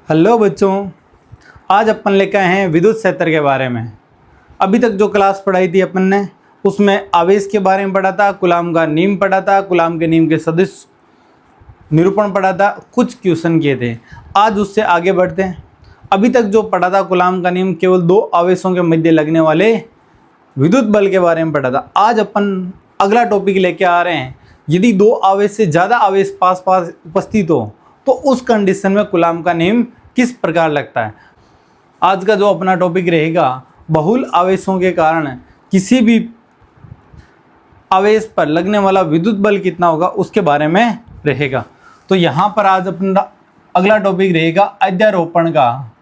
Hello बच्चों, आज अपन लेकर आए हैं विद्युत क्षेत्र के बारे में। अभी तक जो क्लास पढ़ाई थी अपन ने उसमें आवेश के बारे में पढ़ा था, कूलाम का नियम पढ़ा था, कूलाम के नियम के सदिश निरूपण पढ़ा था, कुछ क्वेश्चन किए थे। आज उससे आगे बढ़ते हैं। अभी तक जो पढ़ा था कूलाम का नियम केवल दो आवेशों के मध्य लगने वाले विद्युत बल के बारे में पढ़ा था। आज अपन अगला टॉपिक लेके आ रहे हैं। यदि दो आवेश से ज़्यादा आवेश पास पास उपस्थित हो तो उस कंडीशन में कूलाम का नियम किस प्रकार लगता है। आज का जो अपना टॉपिक रहेगा बहुल आवेशों के कारण किसी भी आवेश पर लगने वाला विद्युत बल कितना होगा उसके बारे में रहेगा। तो यहाँ पर आज अपना अगला टॉपिक रहेगा अध्यारोपण का।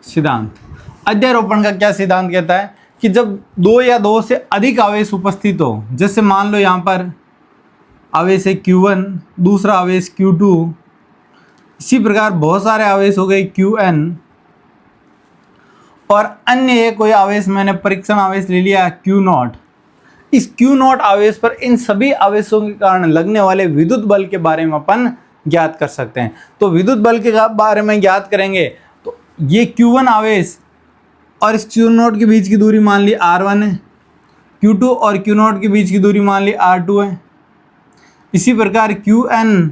सिद्धांत। अध्यारोपण का क्या सिद्धांत कहता है कि जब दो या दो से अधिक आवेश उपस्थित हो, जैसे मान लो यहाँ पर आवेश है Q1, दूसरा आवेश Q2, इसी प्रकार बहुत सारे आवेश हो गए Qn, और अन्य एक कोई आवेश मैंने परीक्षण आवेश ले लिया Q0। इस Q0 आवेश पर इन सभी आवेशों के कारण लगने वाले विद्युत बल के बारे में अपन ज्ञात कर सकते हैं। तो विद्युत बल के बारे में ज्ञात करेंगे तो ये Q1 आवेश और इस Q0 के बीच की दूरी मान ली R1 है, Q2 और Q0 के बीच की दूरी मान ली R2 है। इसी प्रकार Qn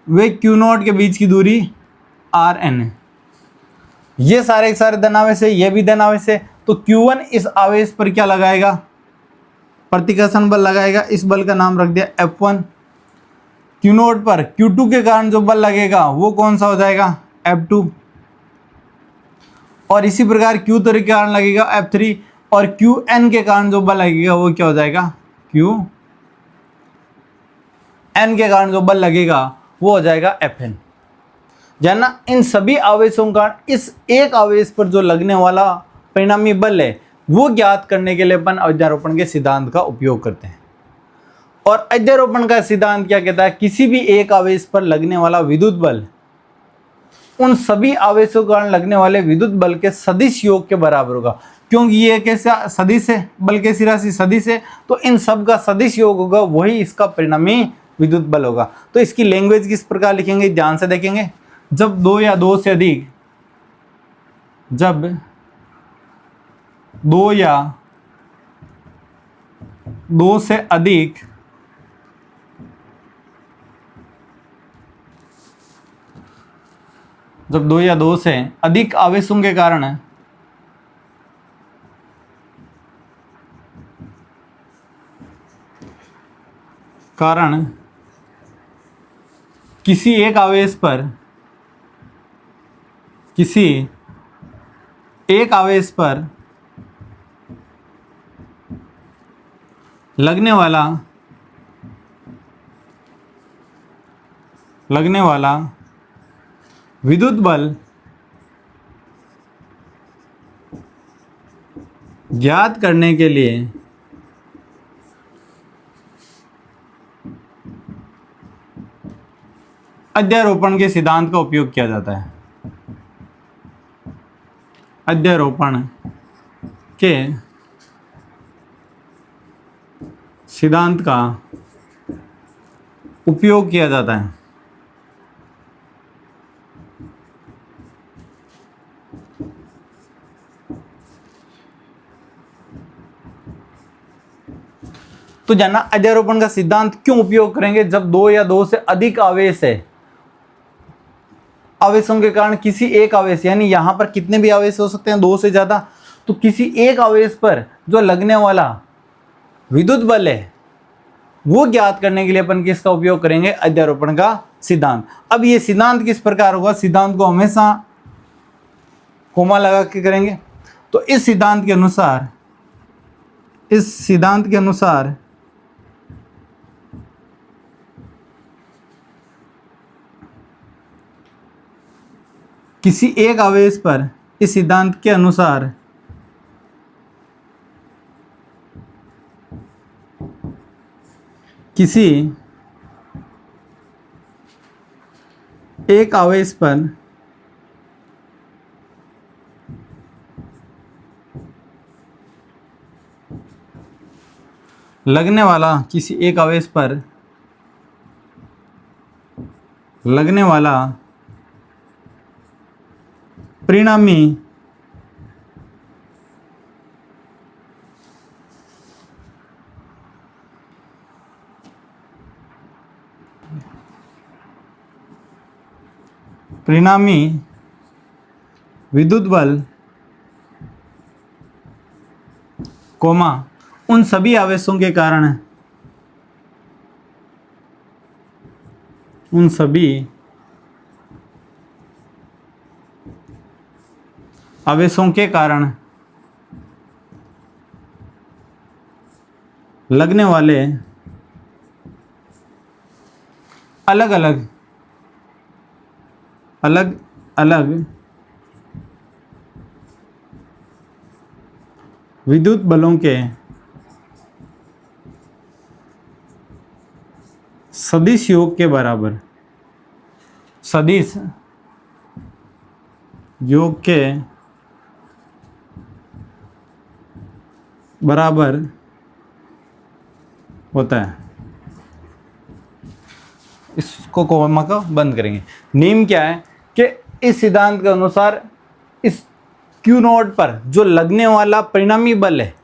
व Q0 के बीच की दूरी Rn है। ये सारे धन आवेश है, ये भी धन आवेश है। तो Q1 इस आवेश पर क्या लगाएगा? प्रतिकर्षण बल लगाएगा। इस बल का नाम रख दिया F1। Q0 पर Q2 के कारण जो बल लगेगा वो कौन सा हो जाएगा? F2। और इसी प्रकार Q3 के कारण लगेगा F3, और Qn के कारण जो बल लगेगा वो क्या हो जाएगा? Qn के कारण जो बल लगेगा वो हो जाएगा Fn। जानना इन सभी आवेशों का इस एक आवेश पर जो लगने वाला परिणामी बल है वो ज्ञात करने के लिए अपन अध्यारोपण के सिद्धांत का उपयोग करते हैं। और अध्यारोपण का सिद्धांत क्या कहता है? किसी भी एक आवेश पर लगने वाला विद्युत बल उन सभी आवेशों के कारण लगने वाले विद्युत बल के सदिश योग के बराबर होगा। क्योंकि ये कैसा सदिश है, बल कैसी राशि सदिश है, तो इन सब का सदिश योग होगा, वही इसका परिणामी विद्युत बल होगा। तो इसकी लैंग्वेज किस प्रकार लिखेंगे, ध्यान से देखेंगे। जब दो या दो से अधिक जब दो या दो से अधिक आवेशों के कारण किसी एक आवेश पर लगने वाला विद्युत बल ज्ञात करने के लिए अध्यारोपण के सिद्धांत का उपयोग किया जाता है। अध्यारोपण के सिद्धांत का उपयोग किया जाता है। तो जानना अध्यारोपण का सिद्धांत क्यों उपयोग करेंगे? जब दो या दो से अधिक आवेश है, आवेशों के कारण किसी एक आवेश, यानी यहां पर कितने भी आवेश हो सकते हैं, दो से ज्यादा, तो किसी एक आवेश पर जो लगने वाला विद्युत बल है वो ज्ञात करने के लिए अपन किसका उपयोग करेंगे? अध्यारोपण का सिद्धांत। अब ये सिद्धांत किस प्रकार होगा? सिद्धांत को हमेशा कोमा लगा के करेंगे। तो इस सिद्धांत के अनुसार किसी एक आवेश पर, इस सिद्धांत के अनुसार किसी एक आवेश पर लगने वाला किसी एक आवेश पर लगने वाला परिणामी विद्युत बल कोमा उन सभी आवेशों के कारण लगने वाले अलग अलग विद्युत बलों के सदिश योग के बराबर होता है। इसको कोमा का बंद करेंगे। नियम क्या है कि इस सिद्धांत के अनुसार इस Q नॉट पर जो लगने वाला परिणामी बल है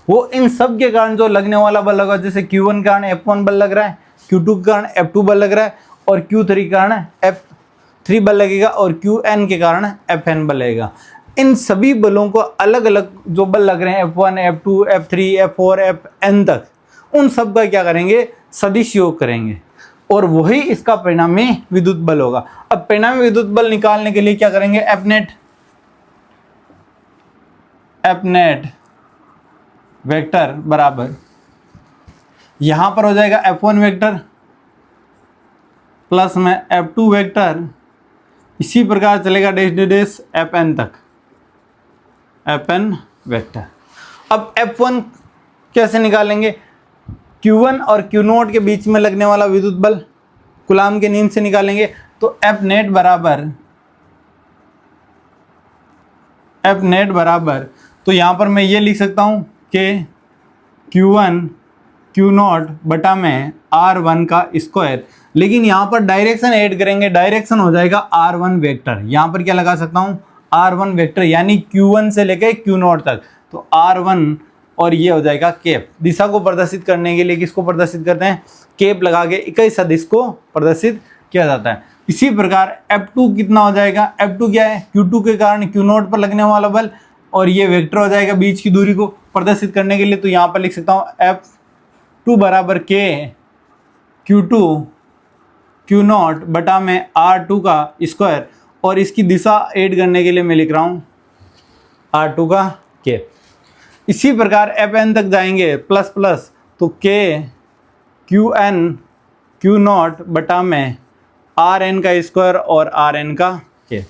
वो इन सब के कारण जो लगने वाला बल लगा, जैसे Q1 के कारण F1 बल लग रहा है, Q2 के कारण F2 बल लग रहा है और Q3 के कारण F3 बल लगेगा और Qn के कारण Fn बल लगेगा। इन सभी बलों को अलग अलग जो बल लग रहे हैं F1, F2, F3, F4, Fn तक, उन सब का क्या करेंगे, सदिश योग करेंगे और वही इसका परिणामी विद्युत बल होगा। अब परिणामी विद्युत बल निकालने के लिए क्या करेंगे, Fnet वेक्टर बराबर यहां पर हो जाएगा F1 वेक्टर प्लस में F2 वेक्टर, इसी प्रकार चलेगा डैश Fn तक, Fn वेक्टर। अब F1 कैसे निकालेंगे, Q1 और Q नॉट के बीच में लगने वाला विद्युत बल कूलाम के नियम से निकालेंगे। तो Fnet बराबर तो यहाँ पर मैं ये लिख सकता हूँ कि Q1 Q नॉट बटा में R1 का स्क्वायर, लेकिन यहाँ पर डायरेक्शन ऐड करेंगे, डायरेक्शन हो जाएगा R1 वेक्टर। यहाँ पर क्या लगा सकता हूँ, R1 वेक्टर, यानी Q1 से लेकर Q नॉट तक, तो R1 और ये हो जाएगा केप। दिशा को प्रदर्शित करने के लिए किसको प्रदर्शित करते हैं, केप लगा के इकाई सदिश को प्रदर्शित किया जाता है। इसी प्रकार F2 कितना हो जाएगा, F2 क्या है, Q2 के कारण Q नॉट पर लगने वाला बल और ये वेक्टर हो जाएगा बीच की दूरी को प्रदर्शित करने के लिए। तो यहाँ पर लिख सकता हूँ F2 बराबर K Q2 Q नॉट बटा में R2 का स्क्वायर, और इसकी दिशा ऐड करने के लिए मैं लिख रहा हूँ R2 का K। इसी प्रकार Fn तक जाएंगे प्लस प्लस, तो K Qn Q नॉट बटा में Rn का स्क्वायर और Rn का K।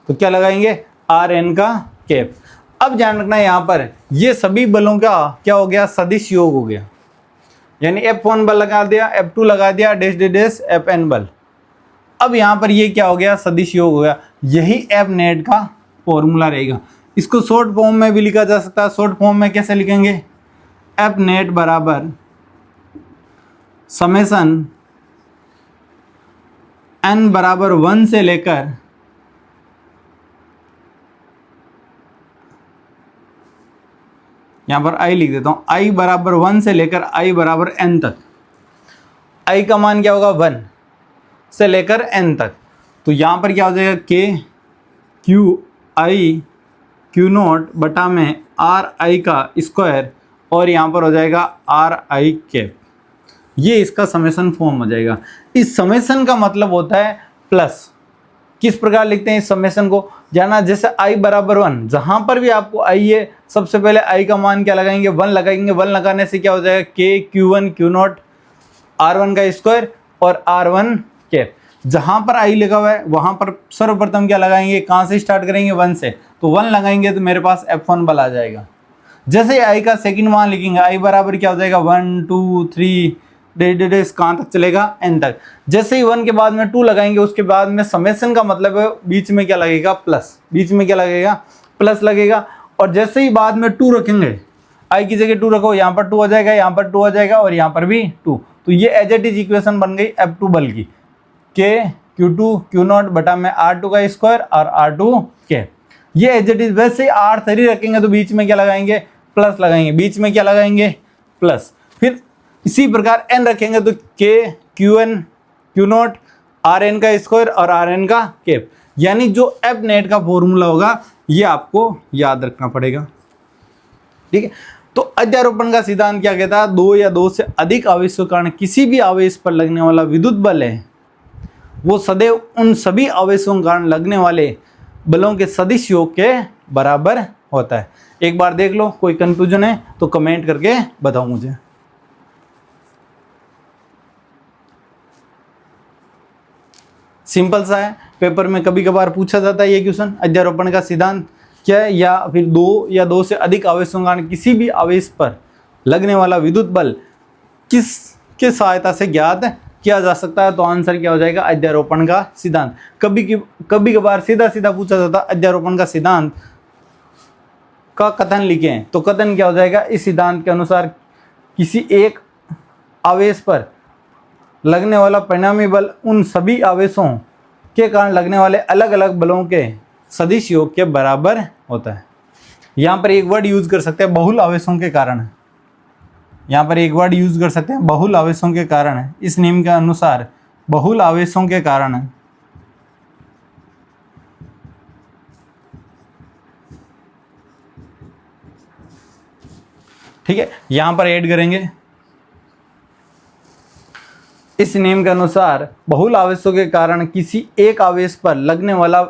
तो क्या लगाएंगे, Rn का K। अब ध्यान रखना है यहाँ पर ये सभी बलों का क्या हो गया, सदिश योग हो गया, यानी F1 बल लगा दिया, F2 लगा दिया, डैश Fn बल। अब यहाँ पर ये क्या हो गया, सदिश योग हो गया। यही Fnet का फॉर्मूला रहेगा। इसको शॉर्ट फॉर्म में भी लिखा जा सकता है। शॉर्ट फॉर्म में कैसे लिखेंगे, Fnet बराबर समेसन n बराबर 1 से लेकर यहाँ पर i लिख देता हूँ, i बराबर 1 से लेकर i बराबर n तक। i का मान क्या होगा, 1 से लेकर n तक। तो यहाँ पर क्या हो जाएगा, k q i q not बटा में r i का स्क्वायर और यहाँ पर हो जाएगा r i कैप। ये इसका समेसन फॉर्म हो जाएगा। इस समेसन का मतलब होता है प्लस। किस प्रकार लिखते हैं इस समेसन को, जाना, जैसे i बराबर 1, जहाँ पर भी आपको i है सबसे पहले i का मान क्या लगाएंगे, 1 लगाएंगे। 1 लगाने से क्या हो जाएगा, k q1 q not r1 का स्क्वायर और r1 कैप। जहाँ पर i लगा हुआ है वहाँ पर सर्वप्रथम क्या लगाएंगे, कहाँ से स्टार्ट करेंगे, 1 से। तो 1 लगाएंगे तो मेरे पास F1 बल आ जाएगा। जैसे i का सेकंड मान लिखेंगे, i बराबर क्या हो जाएगा, 1 2 3 डैश कहाँ तक चलेगा, n तक। जैसे ही 1 के बाद में 2 लगाएंगे उसके बाद में समेसन का मतलब है बीच में क्या लगेगा, प्लस। बीच में क्या लगेगा, प्लस लगेगा। और जैसे ही बाद में 2 रखेंगे, I की जगह 2 रखो, यहाँ पर 2 हो जाएगा, यहाँ पर 2 हो जाएगा और यहाँ पर भी 2। तो ये एज इट इज इक्वेशन बन गई F2 बल की, K Q2 Q0 बटा में R2 का स्क्वायर और R2 K। ये एज इट इज। वैसे R3 रखेंगे तो बीच में क्या लगाएंगे, प्लस लगाएंगे, बीच में क्या लगाएंगे, प्लस। फिर इसी प्रकार n रखेंगे तो K Qn Q0 Rn का स्क्वायर और Rn का कैप। यानी जो F नेट का फॉर्मूला होगा ये आपको याद रखना पड़ेगा, ठीक है। तो अध्यारोपण का सिद्धांत क्या कहता है, दो या दो से अधिक आवेशों के कारण किसी भी आवेश पर लगने वाला विद्युत बल है वो सदैव उन सभी आवेशों के कारण लगने वाले बलों के सदिश योग के बराबर होता है। एक बार देख लो, कोई कंफ्यूजन है तो कमेंट करके बताओ मुझे। सिंपल सा है, पेपर में कभी कभार पूछा जाता है ये क्वेश्चन, अध्यारोपण का सिद्धांत क्या है, या फिर दो या दो से अधिक आवेशों के कारण किसी भी आवेश पर लगने वाला विद्युत बल किसके सहायता से ज्ञात किया जा सकता है। तो आंसर क्या हो जाएगा, अध्यारोपण का सिद्धांत। कभी कभार सीधा सीधा पूछा जाता है अध्यारोपण का सिद्धांत का कथन लिखें, तो कथन क्या हो जाएगा, इस सिद्धांत के अनुसार किसी एक आवेश पर लगने वाला परिणामी बल उन सभी आवेशों के कारण लगने वाले अलग अलग बलों के सदिश योग के बराबर होता है। यहाँ पर एक वर्ड यूज कर सकते हैं, बहुल आवेशों के कारण। यहाँ पर एक वर्ड यूज कर सकते हैं, बहुल आवेशों के कारण। इस नियम के अनुसार बहुल आवेशों के कारण, ठीक है, यहाँ पर ऐड करेंगे। इस नियम के अनुसार बहुल आवेशों के कारण किसी एक आवेश पर लगने वाला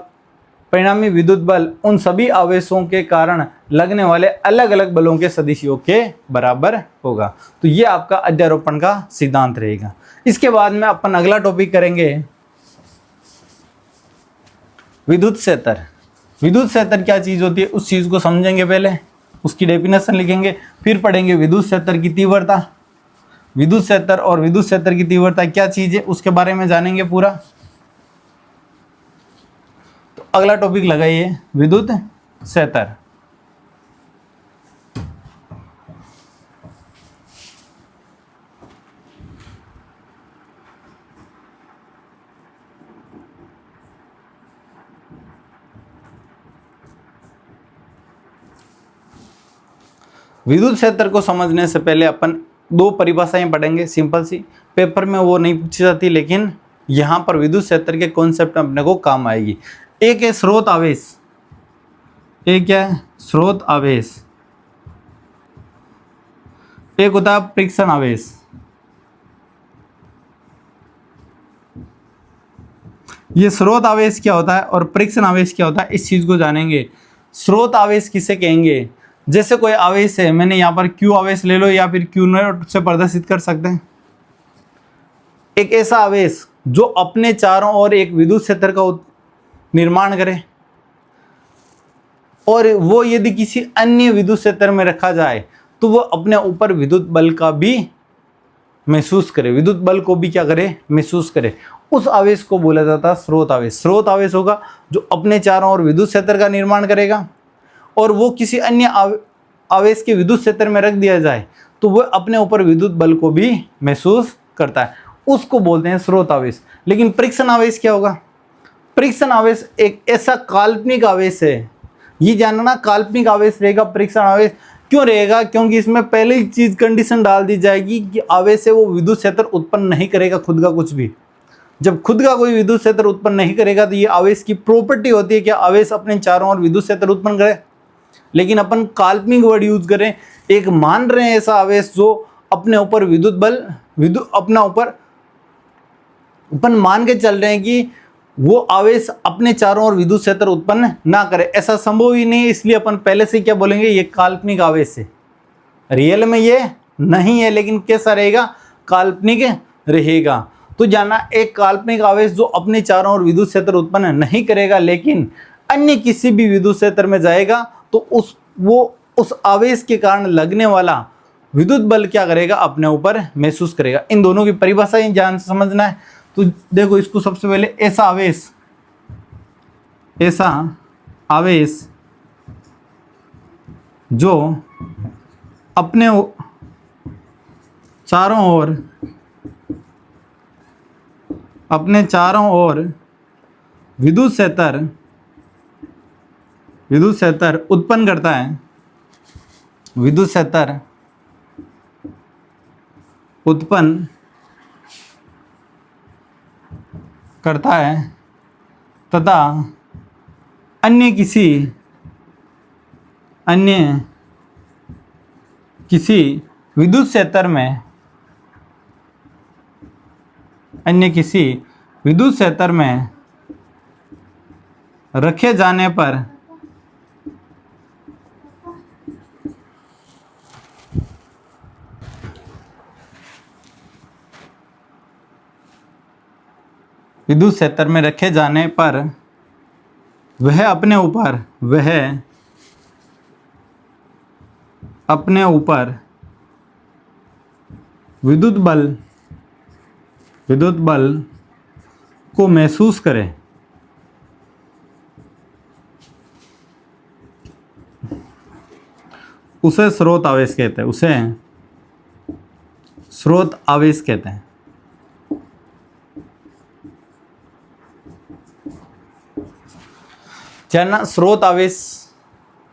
परिणामी विद्युत बल उन सभी आवेशों के कारण लगने वाले अलग अलग बलों के सदिश योग के बराबर होगा। तो ये आपका अध्यारोपण का सिद्धांत रहेगा। इसके बाद में अपन अगला टॉपिक करेंगे विद्युत क्षेत्र। विद्युत क्षेत्र क्या चीज होती है उस चीज को समझेंगे, पहले उसकी डेफिनेशन लिखेंगे, फिर पढ़ेंगे विद्युत क्षेत्र की तीव्रता। विद्युत क्षेत्र और विद्युत क्षेत्र की तीव्रता क्या चीज है उसके बारे में जानेंगे पूरा। तो अगला टॉपिक लगाइए विद्युत क्षेत्र। विद्युत क्षेत्र को समझने से पहले अपन दो परिभाषाएं पढ़ेंगे, सिंपल सी, पेपर में वो नहीं पूछी जाती लेकिन यहाँ पर विद्युत क्षेत्र के कॉन्सेप्ट अपने को काम आएगी। एक है स्रोत आवेश, एक है स्रोत आवेश, एक होता है परीक्षण आवेश। ये स्रोत आवेश क्या होता है और परीक्षण आवेश क्या होता है इस चीज को जानेंगे। स्रोत आवेश किसे कहेंगे, जैसे कोई आवेश है, मैंने यहाँ पर Q आवेश ले लो या फिर Q0 से प्रदर्शित कर सकते हैं। एक ऐसा आवेश जो अपने चारों ओर एक विद्युत क्षेत्र का निर्माण करे और वो यदि किसी अन्य विद्युत क्षेत्र में रखा जाए तो वो अपने ऊपर विद्युत बल का भी महसूस करे, विद्युत बल को भी क्या करे, महसूस करे। उस आवेश को बोला जाता है स्रोत आवेश। स्रोत आवेश होगा जो अपने चारों ओर विद्युत क्षेत्र का निर्माण करेगा और वो किसी अन्य आवेश के विद्युत क्षेत्र में रख दिया जाए तो वह अपने ऊपर विद्युत बल को भी महसूस करता है, उसको बोलते हैं स्रोत आवेश। लेकिन परीक्षण आवेश क्या होगा, परीक्षण आवेश एक ऐसा काल्पनिक आवेश है, ये जानना, काल्पनिक आवेश रहेगा परीक्षण आवेश। क्यों रहेगा, क्योंकि इसमें पहले ही चीज कंडीशन डाल दी जाएगी कि आवेश है वो विद्युत क्षेत्र उत्पन्न नहीं करेगा खुद का कुछ भी। जब खुद का कोई विद्युत क्षेत्र उत्पन्न नहीं करेगा तो ये आवेश की प्रॉपर्टी होती है कि आवेश अपने चारों ओर विद्युत क्षेत्र उत्पन्न करे। लेकिन अपन काल्पनिक वर्ड यूज करें, एक मान रहे हैं ऐसा आवेश जो अपने ऊपर विद्युत बल अपना ऊपर अपन मान के चल रहे हैं कि वो आवेश अपने चारों ओर विद्युत क्षेत्र उत्पन्न ना करे, ऐसा संभव ही नहीं है। इसलिए अपन पहले से क्या बोलेंगे, ये काल्पनिक आवेश है, रियल में ये नहीं है लेकिन कैसा रहेगा, काल्पनिक रहेगा। तो जाना, एक काल्पनिक आवेश जो अपने चारों ओर विद्युत क्षेत्र उत्पन्न नहीं करेगा लेकिन अन्य किसी भी विद्युत क्षेत्र में जाएगा तो उस आवेश के कारण लगने वाला विद्युत बल क्या करेगा, अपने ऊपर महसूस करेगा। इन दोनों की परिभाषा ही ध्यान से समझना है। तो देखो इसको सबसे पहले, ऐसा आवेश जो अपने चारों ओर विद्युत क्षेत्र उत्पन्न करता है, विद्युत क्षेत्र उत्पन्न करता है तथा अन्य किसी विद्युत क्षेत्र में रखे जाने पर वह अपने ऊपर विद्युत बल को महसूस करे। उसे स्रोत आवेश कहते हैं, जानना स्रोत आवेश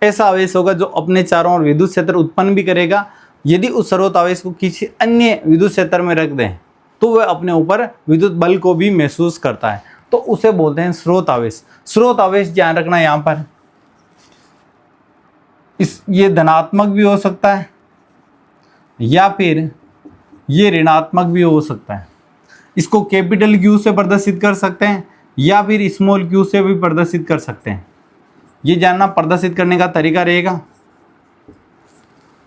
ऐसा आवेश होगा जो अपने चारों ओर विद्युत क्षेत्र उत्पन्न भी करेगा। यदि उस स्रोत आवेश को किसी अन्य विद्युत क्षेत्र में रख दें तो वह अपने ऊपर विद्युत बल को भी महसूस करता है, तो उसे बोलते हैं स्रोत आवेश। स्रोत आवेश ध्यान रखना यहाँ पर, ये धनात्मक भी हो सकता है या फिर ये ऋणात्मक भी हो सकता है। इसको कैपिटल क्यू से प्रदर्शित कर सकते हैं या फिर स्मॉल क्यू से भी प्रदर्शित कर सकते हैं। ये जानना प्रदर्शित करने का तरीका रहेगा।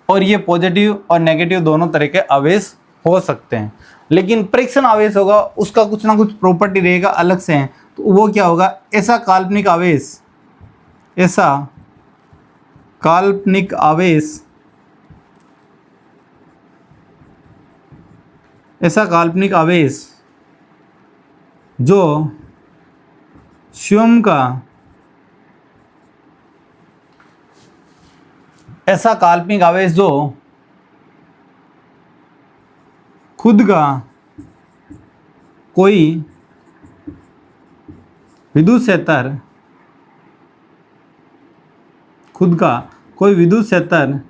और ये पॉजिटिव और नेगेटिव दोनों तरह के आवेश हो सकते हैं, लेकिन परीक्षण आवेश होगा उसका कुछ ना कुछ प्रॉपर्टी रहेगा अलग से है। तो वो क्या होगा, ऐसा काल्पनिक आवेश जो स्वयं का ऐसा काल्पनिक आवेश जो खुद का कोई विद्युत क्षेत्र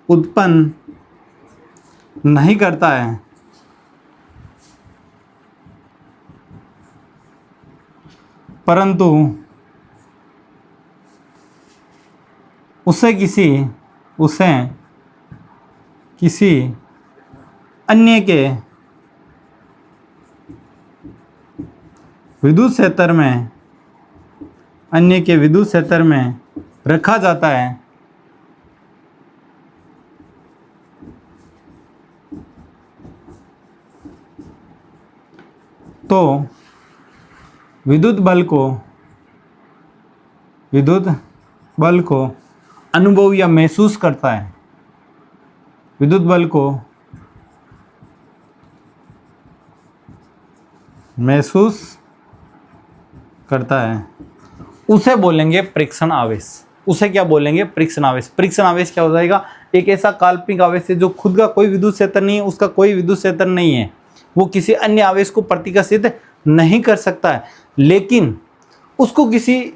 उत्पन्न नहीं करता है, परंतु उसे किसी अन्य के विद्युत क्षेत्र में रखा जाता है, तो विद्युत बल को अनुभव या महसूस करता है। विद्युत बल को महसूस करता है, उसे बोलेंगे परीक्षण आवेश। उसे क्या बोलेंगे, परीक्षण आवेश। परीक्षण आवेश क्या हो जाएगा, एक ऐसा काल्पनिक आवेश है जो खुद का कोई विद्युत क्षेत्र नहीं है, उसका कोई विद्युत क्षेत्र नहीं है, वो किसी अन्य आवेश को प्रतिकर्षित नहीं कर सकता है, लेकिन उसको किसी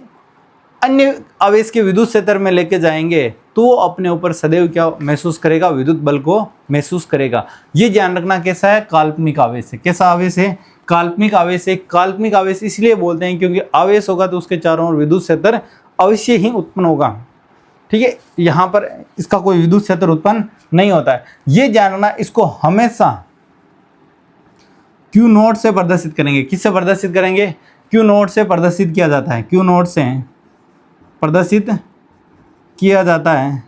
अन्य आवेश के विद्युत क्षेत्र में लेके जाएंगे तो वो अपने ऊपर सदैव क्या महसूस करेगा, विद्युत बल को महसूस करेगा। ये ध्यान रखना कैसा है, काल्पनिक आवेश है। कैसा आवेश है, काल्पनिक आवेश है। काल्पनिक आवेश इसलिए बोलते हैं क्योंकि आवेश होगा तो उसके चारों ओर विद्युत क्षेत्र अवश्य ही उत्पन्न होगा। ठीक है, यहाँ पर इसका कोई विद्युत क्षेत्र उत्पन्न नहीं होता है। ये जानना, इसको हमेशा क्यू नोट से प्रदर्शित करेंगे। किससे प्रदर्शित करेंगे, क्यू नोट से प्रदर्शित किया जाता है। क्यू नोट से प्रदर्शित किया जाता है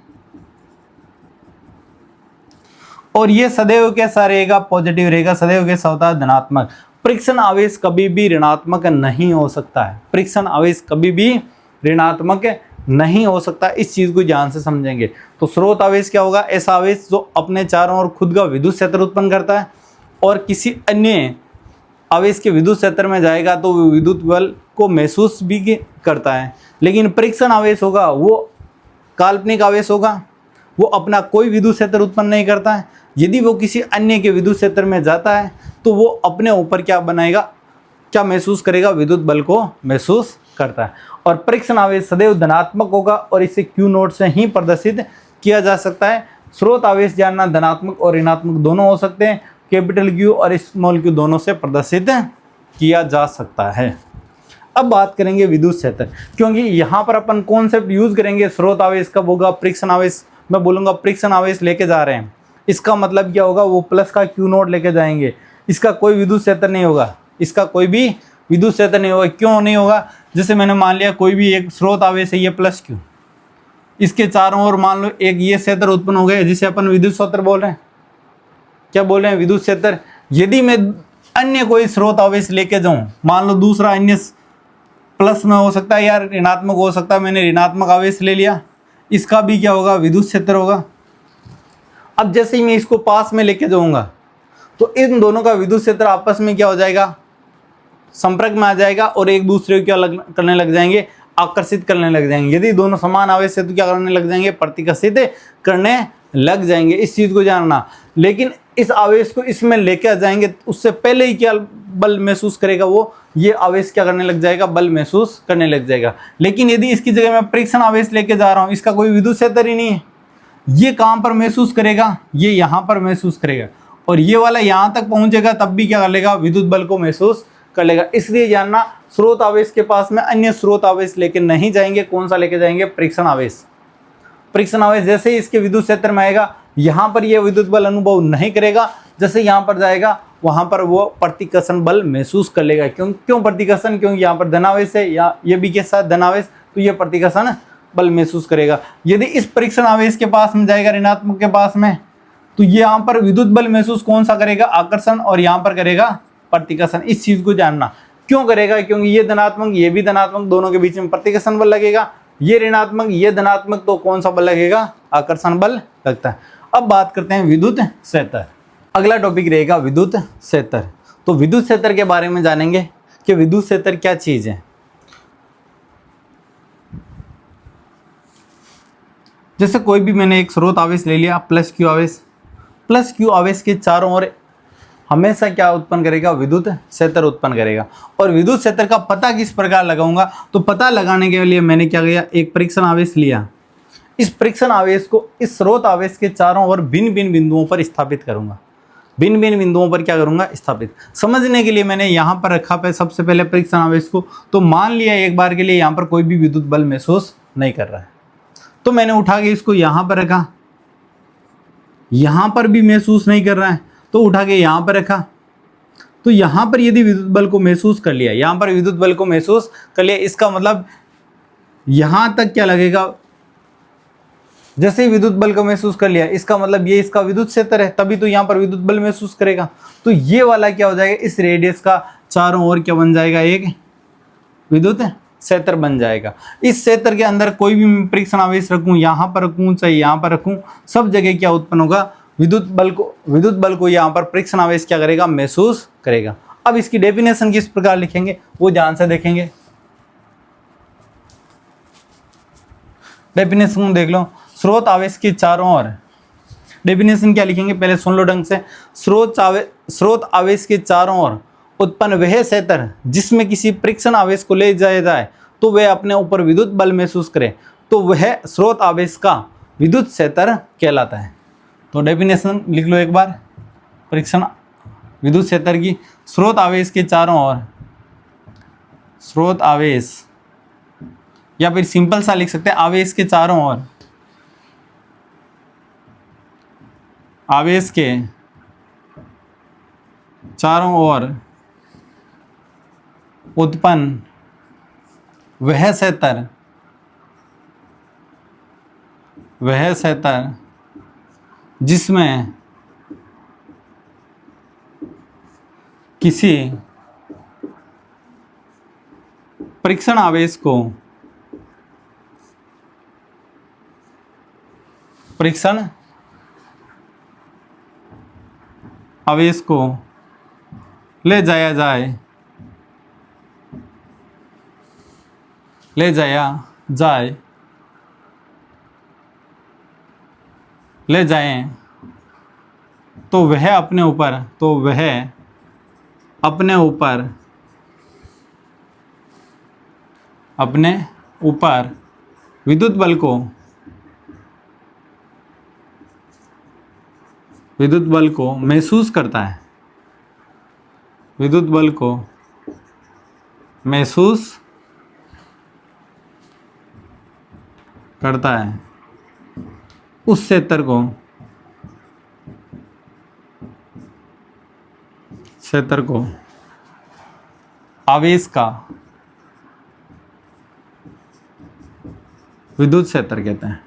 और ये सदैव कैसा रहेगा, पॉजिटिव रहेगा, सदैव कैसा होता है, धनात्मक। परीक्षण आवेश कभी भी ऋणात्मक नहीं हो सकता है। परीक्षण आवेश कभी भी ऋणात्मक नहीं हो सकता, इस चीज को ध्यान से समझेंगे। तो स्रोत आवेश क्या होगा, ऐसा आवेश जो अपने चारों ओर खुद का विद्युत क्षेत्र उत्पन्न करता है और किसी अन्य आवेश के विद्युत क्षेत्र में जाएगा तो वो विद्युत बल को महसूस भी करता है। लेकिन परीक्षण आवेश होगा वो काल्पनिक आवेश होगा, वो अपना कोई विद्युत क्षेत्र उत्पन्न नहीं करता है। यदि वो किसी अन्य के विद्युत क्षेत्र में जाता है तो वो अपने ऊपर क्या बनाएगा, क्या महसूस करेगा, विद्युत बल को महसूस करता है। और परीक्षण आवेश सदैव धनात्मक होगा और इसे क्यू नोट से ही प्रदर्शित किया जा सकता है। स्रोत आवेश जानना धनात्मक और ऋणात्मक दोनों हो सकते हैं, कैपिटल क्यू और स्मॉल क्यू दोनों से प्रदर्शित किया जा सकता है। अब बात करेंगे विद्युत क्षेत्र, क्योंकि यहाँ पर अपन कॉन्सेप्ट यूज करेंगे स्रोत आवेश कब होगा, परीक्षण आवेश, मैं बोलूँगा परीक्षण आवेश लेके जा रहे हैं, इसका मतलब क्या होगा, वो प्लस का क्यू नोट लेके जाएंगे, इसका कोई विद्युत क्षेत्र नहीं होगा, इसका कोई भी विद्युत क्षेत्र नहीं होगा। क्यों नहीं होगा, जैसे मैंने मान लिया कोई भी एक स्रोत आवेश है ये प्लस क्यू, इसके चारों ओर मान लो एक ये क्षेत्र उत्पन्न हो गया जिसे अपन विद्युत क्षेत्र बोल रहे हैं। क्या बोल रहे हैं, विद्युत क्षेत्र। यदि मैं अन्य कोई स्रोत आवेश लेके जाऊं, मान लो दूसरा अन्य प्लस में हो सकता है या ऋणात्मक हो सकता है, मैंने ऋणात्मक आवेश ले लिया, इसका भी क्या होगा, विद्युत क्षेत्र होगा। अब जैसे ही मैं इसको पास में लेके जाऊंगा तो इन दोनों का विद्युत क्षेत्र आपस में क्या हो जाएगा, संपर्क में आ जाएगा और एक दूसरे को क्या करने लग जाएंगे, आकर्षित करने लग जाएंगे। यदि दोनों समान आवेश है तो क्या करने लग जाएंगे, प्रतिकर्षित करने लग जाएंगे। इस चीज को जानना। लेकिन इस आवेश को इसमें लेके आ जाएंगे, उससे पहले ही क्या बल महसूस करेगा, वो ये आवेश क्या करने लग जाएगा, बल महसूस करने लग जाएगा। लेकिन यदि इसकी जगह मैं परीक्षण आवेश लेके जा रहा हूँ, इसका कोई विद्युत क्षेत्र ही नहीं है, ये कहाँ पर महसूस करेगा, ये यहाँ पर महसूस करेगा, और ये वाला यहाँ तक पहुंचेगा तब भी क्या कर लेगा, विद्युत बल को महसूस कर लेगा। इसलिए जानना, स्रोत आवेश के पास में अन्य स्रोत आवेश लेके नहीं जाएंगे। कौन सा लेके जाएंगे, परीक्षण आवेश। परीक्षण आवेश जैसे ही इसके विद्युत क्षेत्र में आएगा, यहाँ पर यह विद्युत बल अनुभव नहीं करेगा, जैसे यहाँ पर जाएगा वहाँ पर वो प्रतिकर्षण बल महसूस कर लेगा। क्यों प्रतिकर्षण, क्योंकि यहाँ पर धनावेश है, या ये भी के साथ धनावेश, तो ये प्रतिकर्षण बल महसूस करेगा। यदि इस परीक्षण आवेश के पास में जाएगा, ऋणात्मक के पास में, तो ये यहाँ पर विद्युत बल महसूस कौन सा करेगा, आकर्षण, और यहाँ पर करेगा प्रतिकर्षण। इस चीज को जानना। क्यों करेगा, क्योंकि ये धनात्मक ये भी धनात्मक, दोनों के बीच में प्रतिकर्षण बल लगेगा। ये ऋणात्मक ये धनात्मक, तो कौन सा बल लगेगा, आकर्षण बल लगता है। अब बात करते हैं विद्युत क्षेत्र। अगला टॉपिक रहेगा विद्युत क्षेत्र। तो विद्युत क्षेत्र के बारे में जानेंगे कि विद्युत क्षेत्र क्या चीज है। जैसे कोई भी मैंने एक स्रोत आवेश ले लिया, प्लस क्यू आवेश, प्लस क्यू आवेश के चारों ओर हमेशा क्या उत्पन्न करेगा, विद्युत क्षेत्र उत्पन्न करेगा। और विद्युत क्षेत्र का पता किस प्रकार लगाऊंगा, तो पता लगाने के लिए मैंने क्या किया, एक परीक्षण आवेश लिया। इस परीक्षण आवेश को इस स्रोत आवेश के चारों ओर भिन्न भिन्न बिंदुओं पर स्थापित करूंगा। भिन्न भिन्न बिंदुओं पर क्या करूंगा, स्थापित। समझने के लिए मैंने यहाँ पर रखा पे सबसे पहले परीक्षण आवेश को, तो मान लिया एक बार के लिए यहाँ पर कोई भी विद्युत बल महसूस नहीं कर रहा है, तो मैंने उठा के इसको यहाँ पर रखा, यहाँ पर भी महसूस नहीं कर रहा है, तो उठा के यहाँ पर रखा। तो यहाँ पर यदि विद्युत बल को महसूस कर लिया, यहाँ पर विद्युत बल को महसूस कर लिया, इसका मतलब यहाँ तक क्या लगेगा, जैसे ही विद्युत बल को महसूस कर लिया, इसका मतलब ये इसका विद्युत क्षेत्र है, तभी तो यहाँ पर विद्युत बल महसूस करेगा। तो ये वाला क्या हो जाएगा, इस रेडियस का चारों ओर क्या बन जाएगा, एक विद्युत क्षेत्र बन जाएगा। इस क्षेत्र के अंदर कोई भी परीक्षण आवेश रखूं, यहाँ पर रखूं चाहे यहाँ पर रखूं, सब जगह क्या उत्पन्न होगा, विद्युत बल को यहाँ पर परीक्षण आवेश क्या करेगा, महसूस करेगा। अब इसकी डेफिनेशन किस प्रकार लिखेंगे वो ध्यान से देखेंगे। डेफिनेशन देख लो, स्रोत आवेश के चारों ओर, डेफिनेशन क्या लिखेंगे पहले सुन लो ढंग से। स्रोत आवेश के चारों ओर उत्पन्न वह क्षेत्र जिसमें किसी परीक्षण आवेश को ले जाया जाए तो वह अपने ऊपर विद्युत बल महसूस करे, तो वह स्रोत आवेश का विद्युत क्षेत्र कहलाता है। तो डेफिनेशन लिख लो एक बार परीक्षण विद्युत क्षेत्र की। स्रोत आवेश के चारों ओर, स्रोत आवेश, या फिर सिंपल सा लिख सकते हैं आवेश के चारों ओर, आवेश के चारों ओर उत्पन्न वह क्षेत्र जिसमें किसी परीक्षण आवेश को ले जाया जाए ले जाएं तो वह अपने ऊपर विद्युत बल को महसूस करता है, विद्युत बल को महसूस करता है, उस क्षेत्र को आवेश का विद्युत क्षेत्र कहते हैं।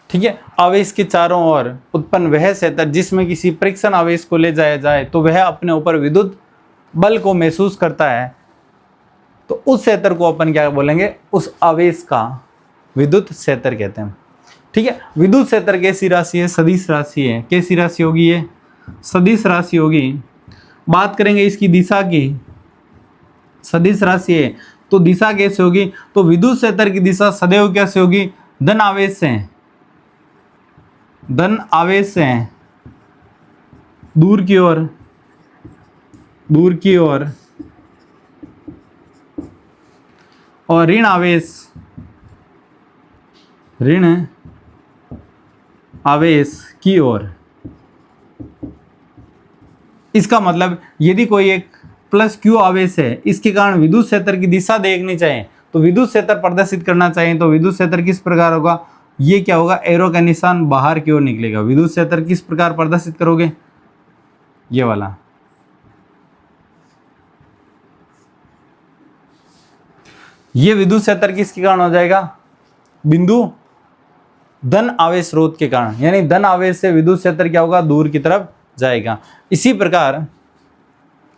ठीक है, आवेश के चारों ओर उत्पन्न वह क्षेत्र जिसमें किसी परीक्षण आवेश को ले जाया जाए तो वह अपने ऊपर विद्युत बल को महसूस करता है, तो उस क्षेत्र को अपन क्या बोलेंगे, उस आवेश का विद्युत क्षेत्र कहते हैं। ठीक है, विद्युत क्षेत्र कैसी राशि है, सदिश राशि है। कैसी राशि होगी, ये सदिश राशि होगी। बात करेंगे इसकी दिशा की, सदिश राशि है तो दिशा कैसे होगी, तो विद्युत क्षेत्र की दिशा सदैव कैसे होगी, धन आवेश से, दूर की ओर और ऋण आवेश की ओर। इसका मतलब यदि कोई एक प्लस क्यू आवेश है, इसके कारण विद्युत क्षेत्र की दिशा देखनी चाहिए, तो विद्युत क्षेत्र प्रदर्शित करना चाहिए, तो विद्युत क्षेत्र किस प्रकार होगा, ये क्या होगा, एरो का निशान बाहर की ओर निकलेगा। विद्युत क्षेत्र किस प्रकार प्रदर्शित करोगे, ये वाला। ये विद्युत क्षेत्र किसके कारण हो जाएगा, बिंदु धन आवेश स्रोत के कारण, यानी धन आवेश से विद्युत क्षेत्र क्या होगा, दूर की तरफ जाएगा। इसी प्रकार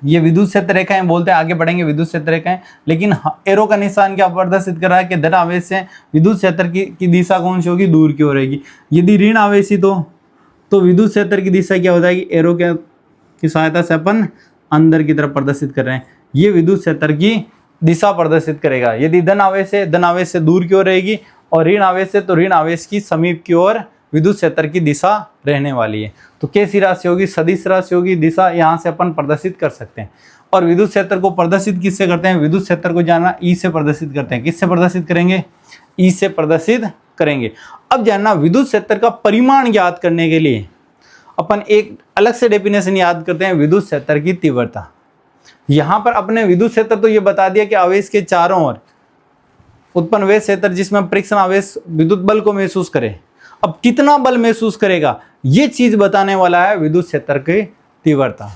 ये विद्युत क्षेत्र रेखाएं बोलते हैं, आगे बढ़ेंगे विद्युत क्षेत्र रेखाएं, लेकिन एरो का निशान क्या प्रदर्शित कर रहा है कि धन आवेश से विद्युत क्षेत्र की दिशा कौन सी होगी, दूर की ओर रहेगी। यदि ऋण आवेशी तो विद्युत क्षेत्र की दिशा क्या हो जाएगी, एरो की सहायता से अपन अंदर की तरफ प्रदर्शित कर रहे हैं, ये विद्युत क्षेत्र की दिशा प्रदर्शित करेगा। यदि धन आवेश है, धन आवेश से दूर की ओर रहेगी, और ऋण आवेश है तो ऋण आवेश की समीप की ओर विद्युत क्षेत्र की दिशा रहने वाली है। तो कैसी राशि होगी, सदिश राशि होगी। दिशा यहाँ से अपन प्रदर्शित कर सकते हैं। और विद्युत क्षेत्र को प्रदर्शित किससे करते हैं, विद्युत क्षेत्र को जानना ई से प्रदर्शित करते हैं। किससे प्रदर्शित करेंगे, ई से प्रदर्शित करेंगे। अब जानना विद्युत क्षेत्र का परिमाण ज्ञात करने के लिए अपन एक अलग से डेफिनेशन याद करते हैं, विद्युत क्षेत्र की तीव्रता। यहाँ पर अपने विद्युत क्षेत्र तो ये बता दिया कि आवेश के चारों ओर उत्पन्न वह क्षेत्र जिसमें परीक्षण आवेश विद्युत बल को महसूस करे। अब कितना बल महसूस करेगा, ये चीज बताने वाला है विद्युत क्षेत्र की तीव्रता।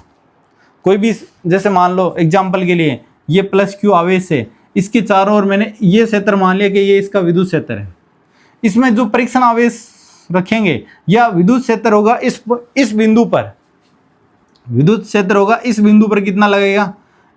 कोई भी, जैसे मान लो एग्जाम्पल के लिए ये प्लस क्यू आवेश है, इसके चारों ओर मैंने ये क्षेत्र मान लिया कि ये इसका विद्युत क्षेत्र है। इसमें जो परीक्षण आवेश रखेंगे या विद्युत क्षेत्र होगा इस बिंदु पर, विद्युत क्षेत्र होगा इस बिंदु पर कितना लगेगा,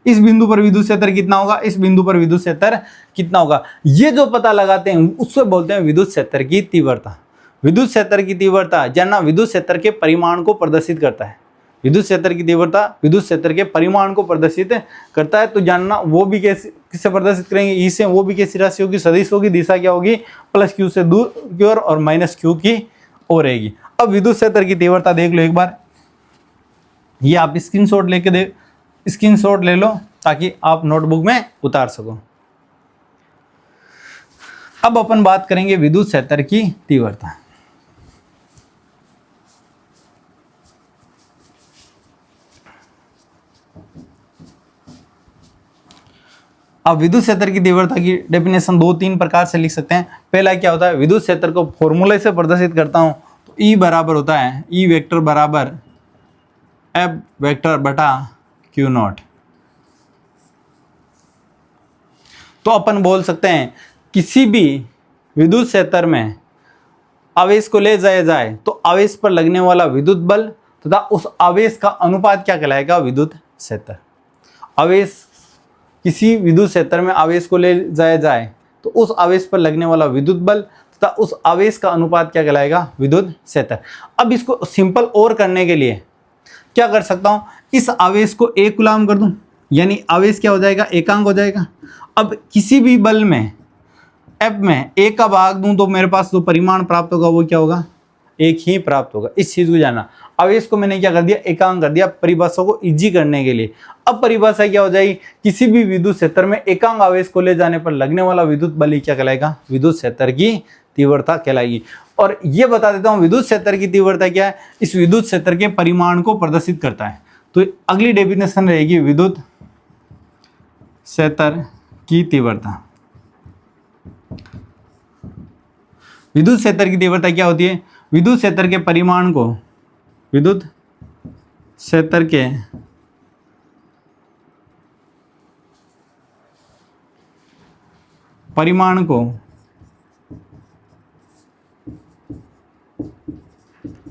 इस बिंदु पर विद्युत क्षेत्र कितना होगा, इस बिंदु पर विद्युत क्षेत्र कितना होगा, ये जो पता लगाते हैं उससे बोलते हैं विद्युत क्षेत्र की तीव्रता। विद्युत क्षेत्र की तीव्रता जानना विद्युत क्षेत्र के परिमाण को प्रदर्शित करता है। विद्युत क्षेत्र की तीव्रता विद्युत क्षेत्र के परिमाण को प्रदर्शित करता है। तो जानना वो भी कैसे किससे प्रदर्शित करेंगे, ई से। वो भी कैसी राशि होगी, सदिश होगी। दिशा क्या होगी, प्लस क्यू से दूर की ओर और माइनस क्यू की ओर रहेगी। अब विद्युत क्षेत्र की तीव्रता देख लो एक बार, ये आप स्क्रीनशॉट ले लो ताकि आप नोटबुक में उतार सको। अब अपन बात करेंगे विद्युत क्षेत्र की तीव्रता। अब विद्युत क्षेत्र की तीव्रता की डेफिनेशन 2-3 प्रकार से लिख सकते हैं। पहला क्या होता है, विद्युत क्षेत्र को फॉर्मूले से प्रदर्शित करता हूं तो ई बराबर होता है, ई वेक्टर बराबर एफ वेक्टर बटा क्यू नॉट। तो अपन बोल सकते हैं किसी भी विद्युत क्षेत्र में आवेश को ले जाया जाए तो आवेश पर लगने वाला विद्युत बल तथा उस आवेश का अनुपात क्या कहलाएगा, विद्युत क्षेत्र। आवेश, किसी विद्युत क्षेत्र में आवेश को ले जाया जाए तो उस आवेश पर लगने वाला विद्युत बल तथा उस आवेश का अनुपात क्या कहलाएगा, विद्युत क्षेत्र। अब इसको सिंपल और करने के लिए क्या कर सकता हूं, इस आवेश को एक कूलाम कर दूं, यानी आवेश क्या हो जाएगा, एकांक हो जाएगा। अब किसी भी बल में F में A का भाग दूं तो मेरे पास जो परिमाण प्राप्त होगा वो क्या होगा, एक ही प्राप्त होगा। इस चीज को जानना। आवेश को मैंने क्या कर दिया, एकांक कर दिया परिभाषा को इजी करने के लिए। अब परिभाषा क्या हो जाएगी, किसी भी विद्युत क्षेत्र में एकांक आवेश को ले जाने पर लगने वाला विद्युत बल ही क्या कहलाएगा, विद्युत क्षेत्र की तीव्रता कहलाएगी। और ये बता देता हूं विद्युत क्षेत्र की तीव्रता क्या है, इस विद्युत क्षेत्र के परिमाण को प्रदर्शित करता है। तो अगली डेफिनेशन रहेगी विद्युत क्षेत्र की तीव्रता। विद्युत क्षेत्र की तीव्रता क्या होती है, विद्युत क्षेत्र के परिमाण को, विद्युत क्षेत्र के परिमाण को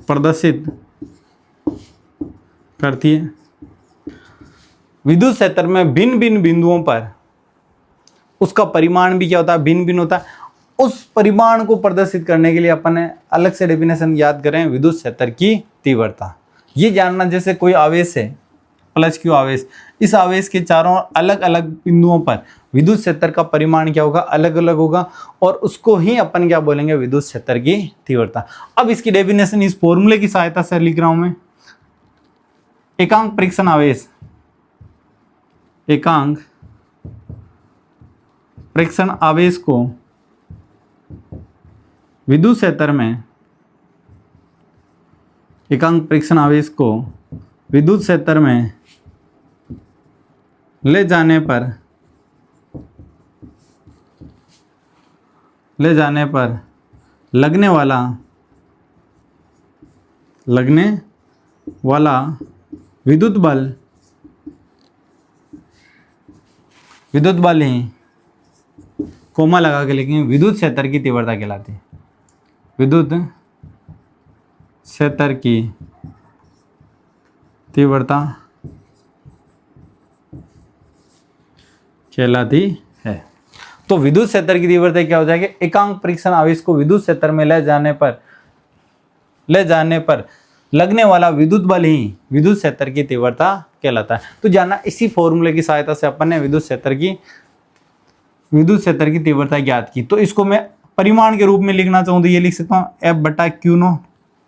प्रदर्शित करती है। विद्युत क्षेत्र में भिन्न भिन्न बिंदुओं पर उसका परिमाण भी क्या होता है, भिन्न भिन्न होता है। उस परिमाण को प्रदर्शित करने के लिए अपन ने अलग से डेफिनेशन याद करें, विद्युत क्षेत्र की तीव्रता। ये जानना, जैसे कोई आवेश है प्लस क्यू आवेश, इस आवेश के चारों अलग अलग बिंदुओं पर विद्युत क्षेत्र का परिमाण क्या होगा, अलग अलग होगा, और उसको ही अपन क्या बोलेंगे, विद्युत क्षेत्र की तीव्रता। अब इसकी डेफिनेशन इस फॉर्मूले की सहायता से लिख रहा हूं मैं। एकांक परीक्षण आवेश, एकांक परीक्षण आवेश को विद्युत क्षेत्र में, एकांक परीक्षण आवेश को विद्युत क्षेत्र में ले जाने पर लगने वाला विद्युत बल ही, कोमा लगा के लिखेंगे, विद्युत क्षेत्र की तीव्रता कहलाती है। विद्युत क्षेत्र की तीव्रता कहलाती है। तो विद्युत क्षेत्र की तीव्रता क्या हो जाएगी, एकांक परीक्षण आवेश को विद्युत क्षेत्र में ले जाने पर लगने वाला विद्युत बल ही विद्युत क्षेत्र की तीव्रता कहलाता है। तो जानना, इसी फॉर्मूले की सहायता से अपन ने विद्युत क्षेत्र की तीव्रता ज्ञात की। तो इसको मैं परिमाण के रूप में लिखना चाहूँ तो ये लिख सकता हूँ F बटा क्यू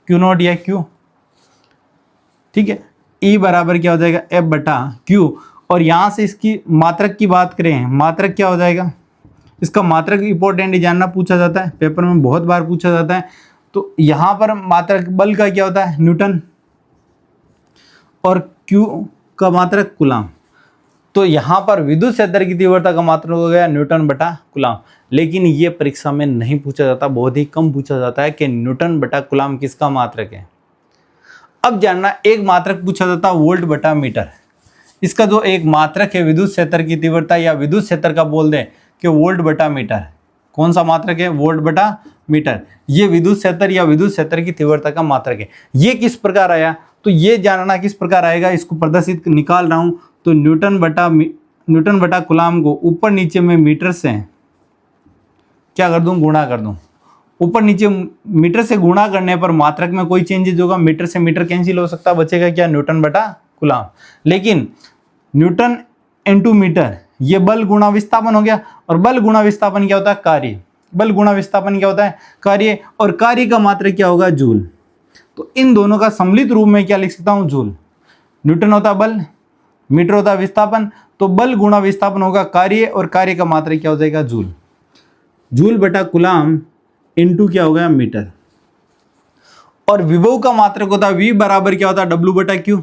नोट या Q, ठीक है। E बराबर क्या हो जाएगा, F बटा Q। और यहाँ से इसकी मात्रक की बात करें, मात्रक क्या हो जाएगा, इसका मात्रक इंपॉर्टेंट जानना, पूछा जाता है पेपर में, बहुत बार पूछा जाता है। तो यहाँ पर मात्रक बल का क्या होता है, न्यूटन, और Q का मात्रक कूलाम। तो यहाँ पर विद्युत क्षेत्र की तीव्रता का मात्रक हो गया न्यूटन बटा कूलाम। लेकिन ये परीक्षा में नहीं पूछा जाता, बहुत ही कम पूछा जाता है कि न्यूटन बटा कूलाम किसका मात्रक है। अब जानना, एक मात्रक पूछा जाता है वोल्ट बटा मीटर। इसका जो एक मात्रक है विद्युत क्षेत्र की तीव्रता, या विद्युत क्षेत्र का बोल दें कि वोल्ट बटा मीटर, कौन सा मात्रक है, वोल्ट बटा मीटर। ये विद्युत क्षेत्र या विद्युत क्षेत्र की तीव्रता का मात्रक है। ये किस प्रकार आया, तो ये जानना किस प्रकार आएगा, इसको प्रदर्शित निकाल रहा हूँ। तो न्यूटन बटा कूलाम को ऊपर नीचे में मीटर से क्या कर दूं, गुणा कर दूं। ऊपर नीचे मीटर से गुणा करने पर मात्रक में कोई चेंजेज होगा, मीटर से मीटर कैंसिल हो सकता है, बचेगा क्या, न्यूटन बटा कूलाम। लेकिन न्यूटन इनटू मीटर, ये बल गुणा विस्थापन हो गया, और बल गुणा विस्थापन क्या होता है, कार्य। बल गुणा विस्थापन क्या होता है, कार्य, और कार्य का मात्रक क्या होगा, जूल। तो इन दोनों का सम्मिलित रूप में क्या लिख सकता हूं, जूल। न्यूटन होता बल, मीटर होता विस्थापन, तो बल गुणा विस्थापन होगा कार्य, और कार्य का मात्रक क्या हो जाएगा, जूल। जूल बटा कूलाम इनटू क्या हो गया, मीटर। और विभव का मात्रक होता है V बराबर क्या होता है, W बटा Q।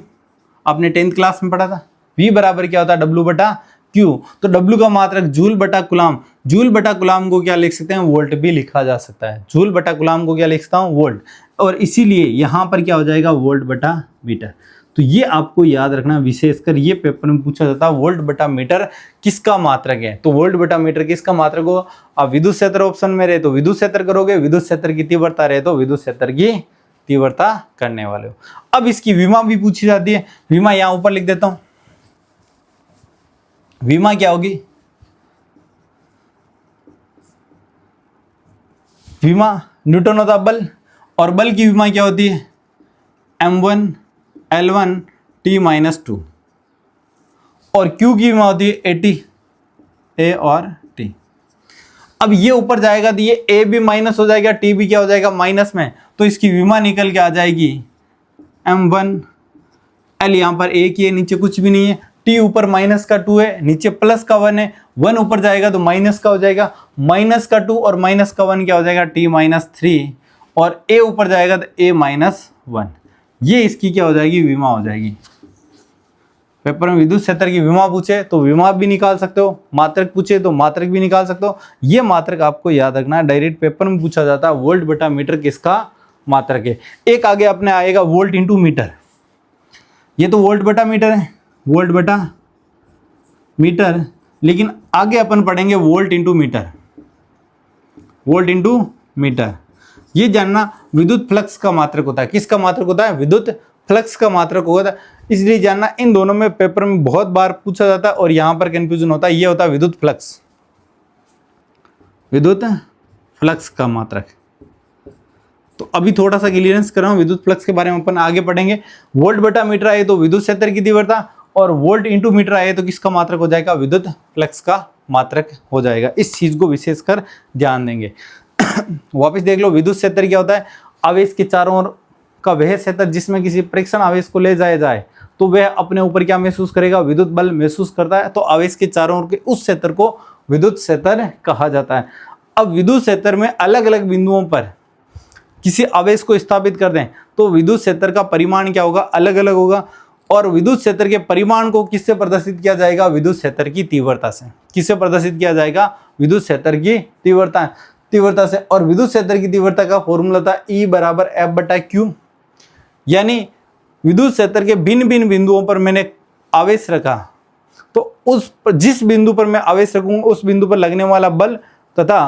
आपने 10th क्लास में पढ़ा था, V बराबर क्या होता है, W बटा Q। तो W का मात्रक जूल बटा कूलाम। जूल बटा कूलाम को क्या लिख सकते हैं, वोल्ट भी लिखा जा सकता है। जूल बटा कूलाम को क्या लिख सकता हूँ, वोल्ट। और इसीलिए यहाँ पर क्या हो जाएगा, वोल्ट बटा मीटर। तो ये आपको याद रखना, विशेषकर ये पेपर में पूछा जाता है वोल्ट बटा मीटर किसका मात्रक है। तो वोल्ट बटा मीटर किसका मात्रक हो, आप विद्युत क्षेत्र ऑप्शन में रहे तो विद्युत क्षेत्र करोगे, विद्युत क्षेत्र की तीव्रता रहे तो विद्युत क्षेत्र की तीव्रता करने वाले हो। अब इसकी विमा भी पूछी जाती है। विमा यहाँ ऊपर लिख देता हूं। विमा क्या होगी, विमा न्यूटन होता बल, और बल की विमा क्या होती है, m1 L1 T-2, और Q की विमा होती है AT, A और T। अब ये ऊपर जाएगा तो ये ए भी माइनस हो जाएगा, टी भी क्या हो जाएगा माइनस में, तो इसकी विमा निकल के आ जाएगी m1 l, यहाँ पर एक ही है, नीचे कुछ भी नहीं है, टी ऊपर माइनस का 2 है, नीचे प्लस का 1 है, 1 ऊपर जाएगा तो माइनस का हो जाएगा, माइनस का 2 और माइनस का 1 क्या हो जाएगा t माइनस 3, और a ऊपर जाएगा तो a माइनस 1। ये इसकी क्या हो जाएगी विमा हो जाएगी। पेपर में विद्युत क्षेत्र की विमा पूछे तो विमा भी निकाल सकते हो, मात्रक पूछे तो मात्रक भी निकाल सकते हो। ये मात्रक आपको याद रखना है, डायरेक्ट पेपर में पूछा जाता है वोल्ट बटा मीटर किसका मात्रक है। एक आगे अपने आएगा वोल्ट इंटू मीटर, ये तो वोल्ट बटा मीटर है, वोल्ट बटा मीटर, लेकिन आगे अपन पढ़ेंगे volt into metre, volt into metre. ये जानना विद्युत फ्लक्स का मात्रक होता है, किसका मात्रक होता है विद्युत फ्लक्स का मात्रक होता है, इसलिए जानना इन दोनों में पेपर में बहुत बार पूछा जाता है और यहां पर कंफ्यूजन होता है। ये होता है विद्युत फ्लक्स, विद्युत फ्लक्स का मात्रक। तो अभी थोड़ा सा क्लियरेंस कर रहा हूं, विद्युत फ्लक्स के बारे में अपन आगे पढ़ेंगे। वोल्ट बटा मीटर आए तो विद्युत क्षेत्र की तीव्रता, और वोल्ट इंटू मीटर आए तो किसका मात्रक हो जाएगा विद्युत फ्लक्स का मात्रक हो जाएगा। इस चीज को विशेषकर ध्यान देंगे। वापस देख लो, विद्युत क्षेत्र क्या होता है, आवेश के चारों ओर का वह क्षेत्र जिसमें किसी परीक्षण आवेश को ले जाया जाए तो वह अपने ऊपर क्या महसूस करेगा, विद्युत बल महसूस करता है। तो आवेश के चारों ओर के उस क्षेत्र को विद्युत क्षेत्र कहा जाता है। अब विद्युत क्षेत्र में अलग अलग बिंदुओं पर किसी आवेश को स्थापित कर दें तो विद्युत क्षेत्र का परिमाण क्या होगा, अलग अलग होगा। और विद्युत क्षेत्र के परिमाण को किससे प्रदर्शित किया जाएगा, विद्युत क्षेत्र की तीव्रता से। किससे प्रदर्शित किया जाएगा, विद्युत क्षेत्र की तीव्रता से। और विद्युत क्षेत्र की तीव्रता का फॉर्मूला था E बराबर F बटा Q, यानी विद्युत क्षेत्र के भिन्न भिन्न बिंदुओं पर मैंने आवेश रखा तो उस जिस बिंदु पर मैं आवेश रखूंगा उस बिंदु पर लगने वाला बल तथा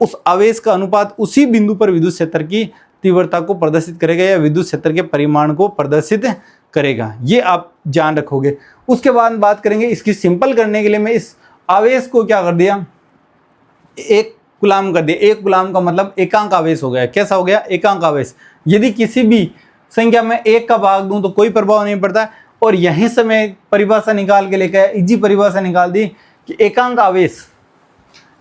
उस आवेश का अनुपात उसी बिंदु पर विद्युत क्षेत्र की तीव्रता को प्रदर्शित करेगा या विद्युत क्षेत्र के परिमाण को प्रदर्शित करेगा। ये आप ध्यान रखोगे। उसके बाद बात करेंगे, इसकी सिंपल करने के लिए मैं इस आवेश को क्या कर दिया, 1 कूलाम कर दिया। 1 कूलाम का मतलब एकांक आवेश हो गया। कैसा हो गया, एकांक आवेश। यदि किसी भी संख्या में 1 का भाग दूं तो कोई प्रभाव नहीं पड़ता। और यहीं से मैं परिभाषा निकाल के लेकर आया, इजी परिभाषा निकाल दी कि एकांक आवेश,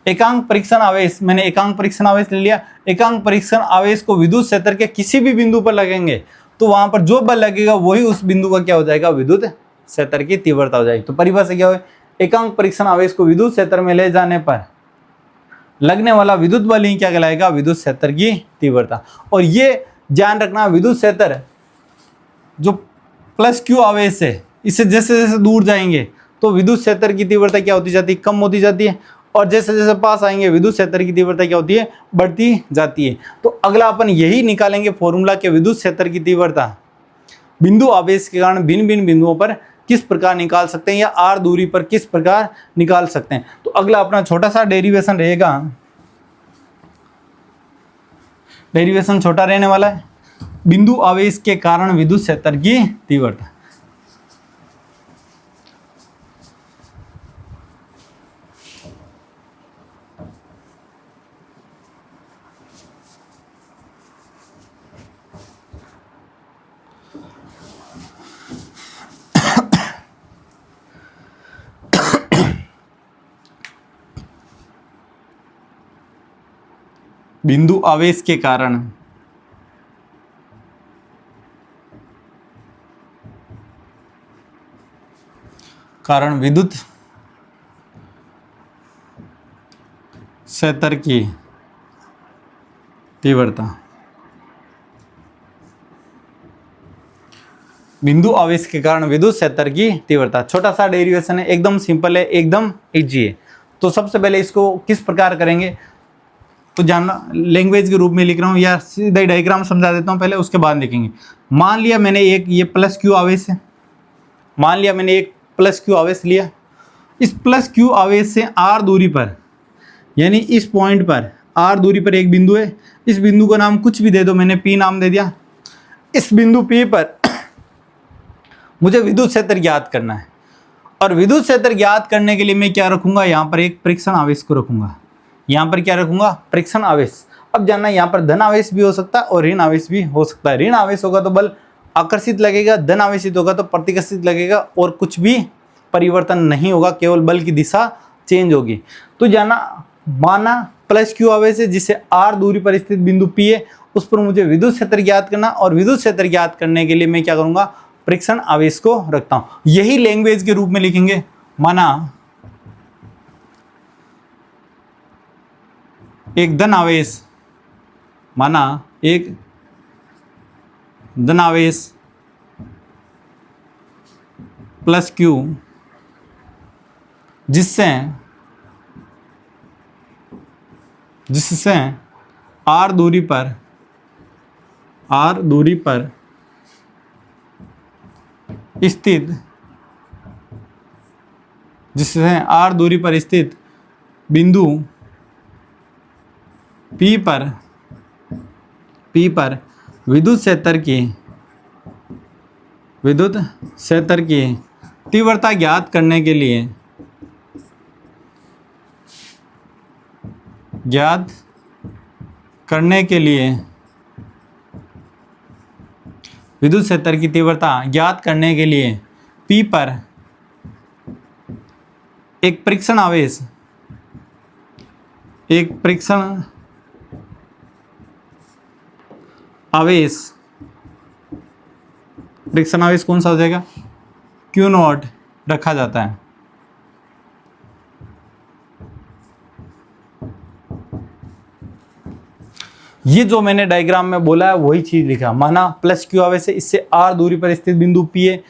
एकांक परीक्षण आवेश, मैंने एकांक परीक्षण आवेश ले लिया। एकांक परीक्षण आवेश को विद्युत क्षेत्र के किसी भी बिंदु पर लगेंगे तो वहां पर जो बल लगेगा वही उस बिंदु का क्या हो जाएगा, विद्युत क्षेत्र की तीव्रता हो जाएगी। तो परिभाषा क्या है, एकांक परीक्षण आवेश को विद्युत क्षेत्र में ले जाने पर लगने वाला विद्युत बल ही क्या कहलाएगा, विद्युत क्षेत्र की तीव्रता। और ये ध्यान रखना, विद्युत क्षेत्र जो प्लस क्यू आवेश है, इससे जैसे जैसे दूर जाएंगे तो विद्युत क्षेत्र की तीव्रता क्या होती जाती है, कम होती जाती है। और जैसे जैसे पास आएंगे विद्युत क्षेत्र की तीव्रता क्या होती है, बढ़ती जाती है। तो अगला अपन यही निकालेंगे फॉर्मूला के विद्युत क्षेत्र की तीव्रता बिंदु आवेश के कारण भिन्न भिन्न बिंदुओं पर किस प्रकार निकाल सकते हैं या r दूरी पर किस प्रकार निकाल सकते हैं। तो अगला अपना छोटा सा डेरिवेशन रहेगा, डेरिवेशन छोटा रहने वाला है, बिंदु आवेश के कारण विद्युत क्षेत्र की तीव्रता। बिंदु आवेश के कारण विद्युत क्षेत्र की तीव्रता। बिंदु आवेश के कारण विद्युत क्षेत्र की तीव्रता। छोटा सा डेरिवेशन है, एकदम सिंपल है, एकदम इजी है। तो सबसे पहले इसको किस प्रकार करेंगे तो जानना, लैंग्वेज के रूप में लिख रहा हूँ या सीधा डायग्राम समझा देता हूँ पहले, उसके बाद लिखेंगे। मान लिया मैंने एक ये प्लस क्यू आवेश है, मान लिया मैंने एक प्लस क्यू आवेश लिया। इस प्लस क्यू आवेश से r दूरी पर, यानी इस पॉइंट पर r दूरी पर एक बिंदु है। इस बिंदु का नाम कुछ भी दे दो, मैंने P नाम दे दिया। इस बिंदु P पर मुझे विद्युत क्षेत्र ज्ञात करना है और विद्युत क्षेत्र ज्ञात करने के लिए मैं क्या रखूंगा, यहाँ पर एक परीक्षण आवेश को रखूंगा। यहाँ पर क्या रखूंगा, परीक्षण आवेश। अब जानना, यहाँ पर धन आवेश भी हो सकता है और ऋण आवेश भी हो सकता है। ऋण आवेश होगा तो बल आकर्षित लगेगा, धन आवेशित होगा तो प्रतिकर्षित लगेगा और कुछ भी परिवर्तन नहीं होगा, केवल बल की दिशा चेंज होगी। तो जाना माना प्लस क्यू आवेश है जिससे आर दूरी पर स्थित बिंदु पी है, उस पर मुझे विद्युत क्षेत्र ज्ञात करना, और विद्युत क्षेत्र ज्ञात करने के लिए मैं क्या करूंगा, परीक्षण आवेश को रखता हूं। यही लैंग्वेज के रूप में लिखेंगे, माना एक धन आवेश, माना एक धन आवेश प्लस क्यू जिससे आर दूरी पर स्थित बिंदु P पर विद्युत क्षेत्र की तीव्रता ज्ञात करने के लिए विद्युत क्षेत्र की तीव्रता ज्ञात करने के लिए P पर एक परीक्षण आवेश कौन सा हो जाएगा, Q नॉट रखा जाता है। ये जो मैंने डायग्राम में बोला है वही चीज लिखा, माना प्लस क्यू आवेश है, इससे आर दूरी पर स्थित बिंदु पी है,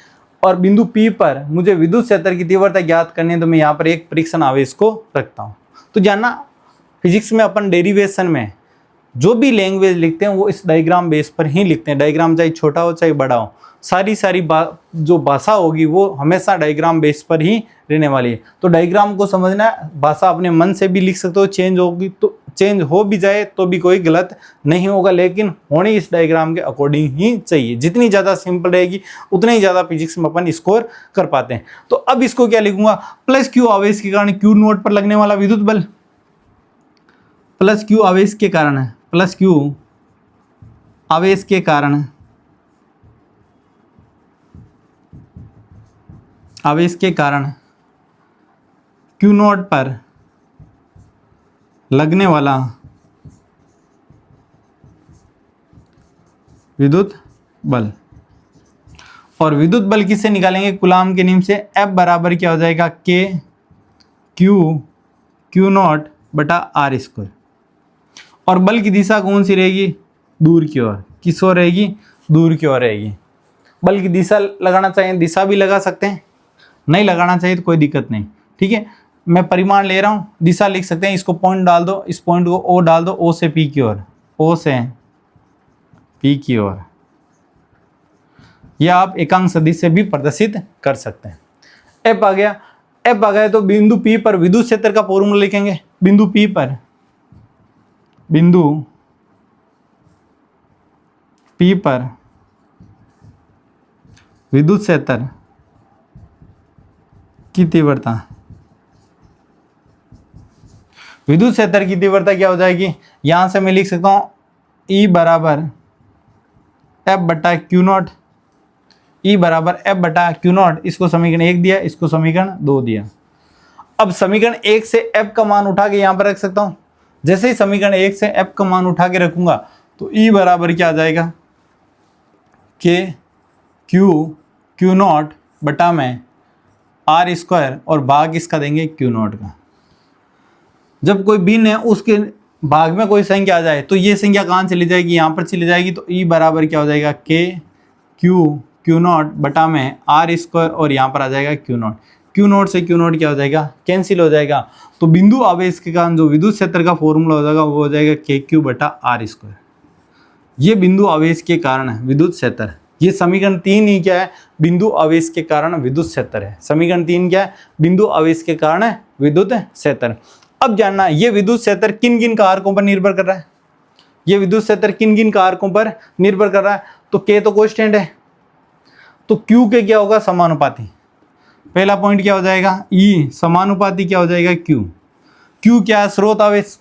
और बिंदु पी पर मुझे विद्युत क्षेत्र की तीव्रता ज्ञात करनी है, तो मैं यहाँ पर एक परीक्षण आवेश को रखता हूँ। तो जानना, फिजिक्स में अपन डेरिवेशन में जो भी लैंग्वेज लिखते हैं वो इस डायग्राम बेस पर ही लिखते हैं। डायग्राम चाहे छोटा हो चाहे बड़ा हो, सारी जो भाषा होगी वो हमेशा डायग्राम बेस पर ही रहने वाली है। तो डायग्राम को समझना है, भाषा अपने मन से भी लिख सकते हो, चेंज हो भी जाए तो भी कोई गलत नहीं होगा, लेकिन होनी इस डायग्राम के अकॉर्डिंग ही चाहिए। जितनी ज़्यादा सिंपल रहेगी उतना ही ज़्यादा फिजिक्स में अपन स्कोर कर पाते हैं। तो अब इसको क्या लिखूंगा, प्लस क्यू आवेश के कारण क्यू नोड पर लगने वाला विद्युत बल, प्लस क्यू आवेश के कारण है, प्लस क्यू आवेश के कारण क्यू नोड पर लगने वाला विद्युत बल। और विद्युत बल किससे निकालेंगे, कूलाम के नियम से। F बराबर क्या हो जाएगा, K क्यू नॉट बटा आर स्क्वायर। और बल की दिशा कौन सी रहेगी, दूर की ओर। किस ओर रहेगी, दूर की ओर रहेगी। बल की दिशा लगाना चाहिए, दिशा भी लगा सकते हैं, नहीं लगाना चाहिए तो कोई दिक्कत नहीं, ठीक है। मैं परिमाण ले रहा हूँ, दिशा लिख सकते हैं, इसको पॉइंट डाल दो, इस पॉइंट को O डाल दो, O से P की ओर, O से P की ओर। या आप एकांक सदिश से भी प्रदर्शित कर सकते हैं। F आ गया तो बिंदु P पर विद्युत क्षेत्र का फॉर्मूला लिखेंगे। बिंदु P पर विद्युत क्षेत्र की तीव्रता, विद्युत क्षेत्र की तीव्रता क्या हो जाएगी, यहां से मैं लिख सकता हूं E बराबर F बटा क्यू नॉट, E बराबर F बटा क्यू नॉट। इसको समीकरण 1 दिया, इसको समीकरण 2 दिया। अब समीकरण 1 से F का मान उठा के यहां पर रख सकता हूं। जैसे ही समीकरण 1 से F का मान उठा के रखूंगा तो E बराबर क्या आ जाएगा, K क्यू नॉट बटा में आर स्क्वायर, और भाग इसका देंगे क्यू नॉट का। जब कोई भिन्न है उसके भाग में कोई संख्या आ जाए तो ये संख्या कहाँ चली जाएगी, यहाँ पर चली जाएगी। तो E बराबर क्या हो जाएगा, K क्यू नॉट बटा में आर स्क्वायर, और यहाँ पर आ जाएगा क्यू नॉट। क्यू नॉट से क्यू नॉट क्या हो जाएगा, कैंसिल हो जाएगा। तो बिंदु आवेश के कारण जो विद्युत क्षेत्र का फॉर्मूला हो जाएगा वो हो जाएगा K क्यू बटा आर स्क्वायर। ये बिंदु आवेश के कारण है विद्युत क्षेत्र। ये समीकरण 3 ही क्या है, बिंदु आवेश के कारण विद्युत क्षेत्र है। समीकरण 3 क्या है, बिंदु आवेश के कारण विद्युत क्षेत्र। अब जानना ये विद्युत क्षेत्र किन किन कारकों पर निर्भर कर रहा है, ये विद्युत क्षेत्र किन किन कारकों पर निर्भर कर रहा है। तो K तो कांस्टेंट है, तो Q के क्या होगा, समानुपाती। पहला पॉइंट क्या हो जाएगा, E समानुपाती क्या हो जाएगा, Q क्या है, स्रोत आवेश।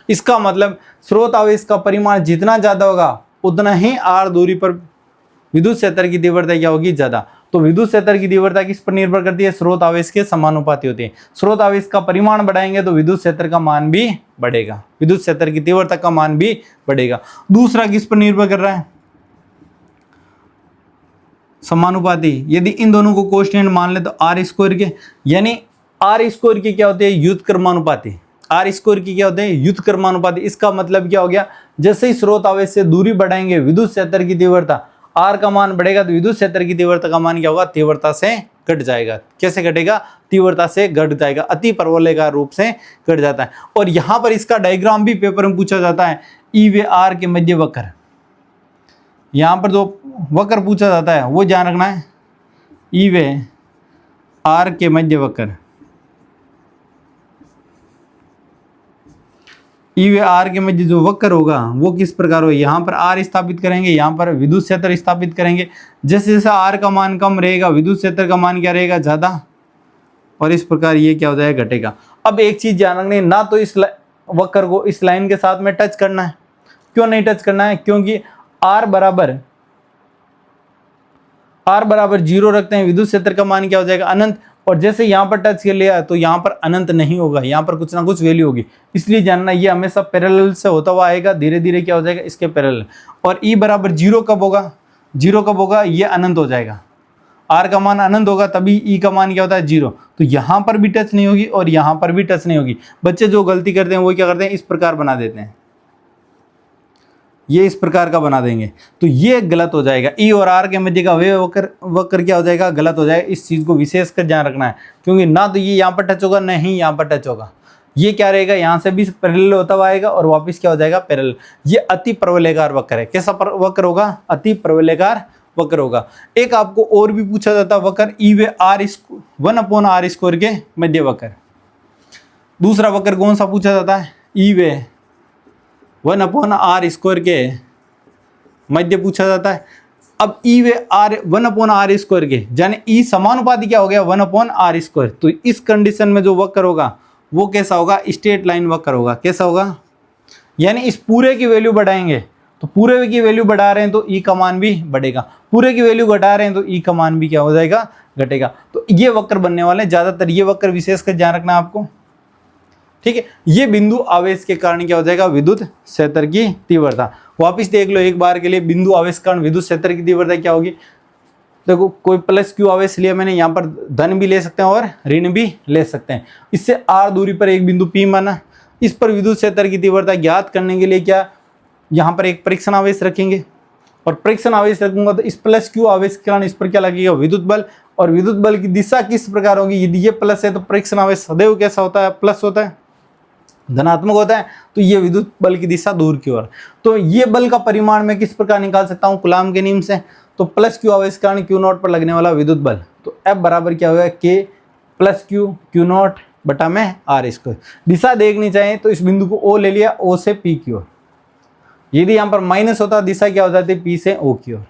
इसका मतलब स्रोत आवेश का परिमाण जितना ज्यादा होगा उतना ही R दूरी पर विद्युत क्षेत्र की तीव्रता क्या होगी, ज्यादा। तो विद्युत क्षेत्र की तीव्रता किस पर निर्भर करती है? स्रोत आवेश के समानुपाती होती है। स्रोत आवेश का परिमाण बढ़ाएंगे तो विद्युत क्षेत्र का मान भी बढ़ेगा, विद्युत क्षेत्र की तीव्रता का मान भी बढ़ेगा। दूसरा किस पर निर्भर कर रहा है? समानुपाती। यदि इन दोनों को कोष्टेंट मान ले तो आर स्क्वायर के, यानी आर स्क्वायर की क्या होते हैं? व्युत्क्रमानुपाती। आर स्क्वायर की क्या होते हैं? व्युत्क्रमानुपाती। इसका मतलब क्या हो गया? जैसे ही स्रोत आवेश से दूरी बढ़ाएंगे विद्युत क्षेत्र की तीव्रता आर का मान बढ़ेगा तो विद्युत क्षेत्र की तीव्रता का मान क्या होगा? तीव्रता से घट जाएगा। कैसे घटेगा? तीव्रता से घट जाएगा, अति परवलयकार रूप से घट जाता है। और यहां पर इसका डायग्राम भी पेपर में पूछा जाता है, ई व आर के मध्य वक्र। यहां पर जो वक्र पूछा जाता है वो ध्यान रखना है, ई व आर के मध्य वक्र। ई व आर के मध्य जो वक्र होगा वो किस प्रकार हो? यहाँ पर आर स्थापित करेंगे, यहाँ पर विद्युत क्षेत्र स्थापित करेंगे। जैसे जैसे आर का मान कम रहेगा विद्युत क्षेत्र का मान क्या रहेगा? ज़्यादा, और इस प्रकार ये क्या हो जाएगा? घटेगा। अब एक चीज ध्यान रखनी, ना तो इस वक्र को इस लाइन के साथ में टच करना है। क्यों नहीं टच करना है? क्योंकि आर बराबर 0 रखते हैं, विद्युत क्षेत्र का मान क्या हो जाएगा? अनंत। और जैसे यहाँ पर टच कर लिया तो यहाँ पर अनंत नहीं होगा, यहाँ पर कुछ ना कुछ वैल्यू होगी। इसलिए जानना ये हमेशा पैरेलल से होता हुआ आएगा, धीरे धीरे क्या हो जाएगा? इसके पैरेलल। और ई बराबर 0 कब होगा? 0 कब होगा? ये अनंत हो जाएगा। आर का मान अनंत होगा तभी ई का मान क्या होता है? 0। तो यहाँ पर भी टच नहीं होगी और यहाँ पर भी टच नहीं होगी। बच्चे जो गलती करते हैं वो क्या करते हैं? इस प्रकार बना देते हैं, ये इस प्रकार का बना देंगे, तो ये गलत हो जाएगा। ई और आर के मध्य का वे वक्र क्या हो जाएगा? गलत हो जाएगा। इस चीज को विशेष कर ध्यान रखना है, क्योंकि ना तो ये यहाँ पर टच होगा, ना ही यहाँ पर टच होगा। ये क्या रहेगा? यहाँ से भी पैरेलल होता हुआ आएगा और वापस क्या हो जाएगा? पैरेलल। ये अति परवलयकार वक्र है। कैसा वक्र होगा? अति परवलयकार वक्र होगा। एक आपको और भी पूछा जाता है वक्र, ई व आर 1/r स्क्वायर के मध्य वक्र। दूसरा वक्र कौन सा पूछा जाता है? ई व 1/r स्क्वायर के मध्य पूछा जाता है। अब ई व आर 1/r स्क्वायर के, यानी ई समानुपाती क्या हो गया? 1/r square. तो इस कंडीशन में जो वक्र होगा वो कैसा होगा? स्ट्रेट लाइन वक्र होगा। कैसा होगा? यानी इस पूरे की वैल्यू बढ़ाएंगे तो पूरे की वैल्यू बढ़ा रहे हैं तो ई का मान भी बढ़ेगा, पूरे की वैल्यू घटा रहे हैं तो ई का मान भी क्या हो जाएगा? घटेगा। तो ये वक्र बनने वाले हैं ज्यादातर, ये वक्र विशेष कर ध्यान रखना आपको, ठीक है। ये बिंदु आवेश के कारण क्या हो जाएगा? विद्युत क्षेत्र की तीव्रता। वापिस देख लो एक बार के लिए, बिंदु आवेश के कारण विद्युत क्षेत्र की तीव्रता क्या होगी? देखो कोई प्लस क्यू आवेश लिया मैंने, यहाँ पर धन भी ले सकते हैं और ऋण भी ले सकते हैं। इससे आर दूरी पर एक बिंदु पी माना, इस पर विद्युत क्षेत्र की तीव्रता ज्ञात करने के लिए क्या यहाँ पर एक परीक्षण आवेश रखेंगे, और परीक्षण आवेश रखूंगा तो इस प्लस क्यू आवेश के कारण इस पर क्या लगेगा? विद्युत बल। और विद्युत बल की दिशा किस प्रकार होगी? यदि ये प्लस है तो परीक्षण आवेश सदैव कैसा होता है? प्लस होता है, धनात्मक होता है। तो ये विद्युत बल की दिशा दूर की ओर। तो ये बल का परिमाण मैं किस प्रकार निकाल सकता हूँ? कूलाम के नियम से। तो प्लस क्यू आवेश के कारण क्यू नॉट पर लगने वाला विद्युत बल, तो F बराबर क्या होगा? K प्लस क्यू नॉट बटा में आर स्क्वायर। दिशा देखनी चाहिए तो इस बिंदु को O ले लिया, O से P की ओर। यदि यहाँ पर माइनस होता दिशा क्या हो जाती? P से O की ओर।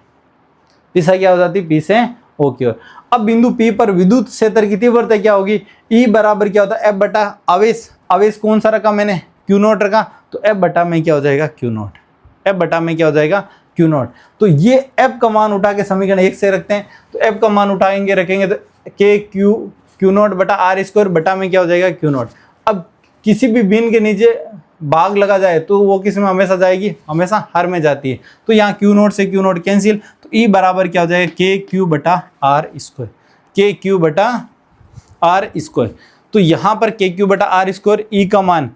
दिशा क्या हो जाती? P से O की ओर। अब बिंदु P पर विद्युत क्षेत्र की तीव्रता क्या होगी? E बराबर क्या होता है? F बटा आवेश। आवेश कौन सा रखा मैंने? क्यू नॉट रखा, तो F बटा में क्या हो जाएगा? Q not. F बटा में क्या हो जाएगा? Q not. तो ये F का मान उठा के समीकरण 1 से रखते हैं, तो F का मान उठाएंगे रखेंगे तो K क्यू नॉट बटा आर स्क्वायर बटा में क्या हो जाएगा? Q not. अब किसी भी बिन के नीचे भाग लगा जाए तो वो किस में हमेशा जाएगी? हमेशा हर में जाती है। तो यहाँ क्यू नॉट से क्यू नॉट कैंसिल, तो E बराबर क्या हो जाएगा? के क्यू बटा आर स्क्वायर। के क्यू बटा आर स्क्वायर। तो यहाँ पर के क्यू बटा आर स्क्वायर, ई का मान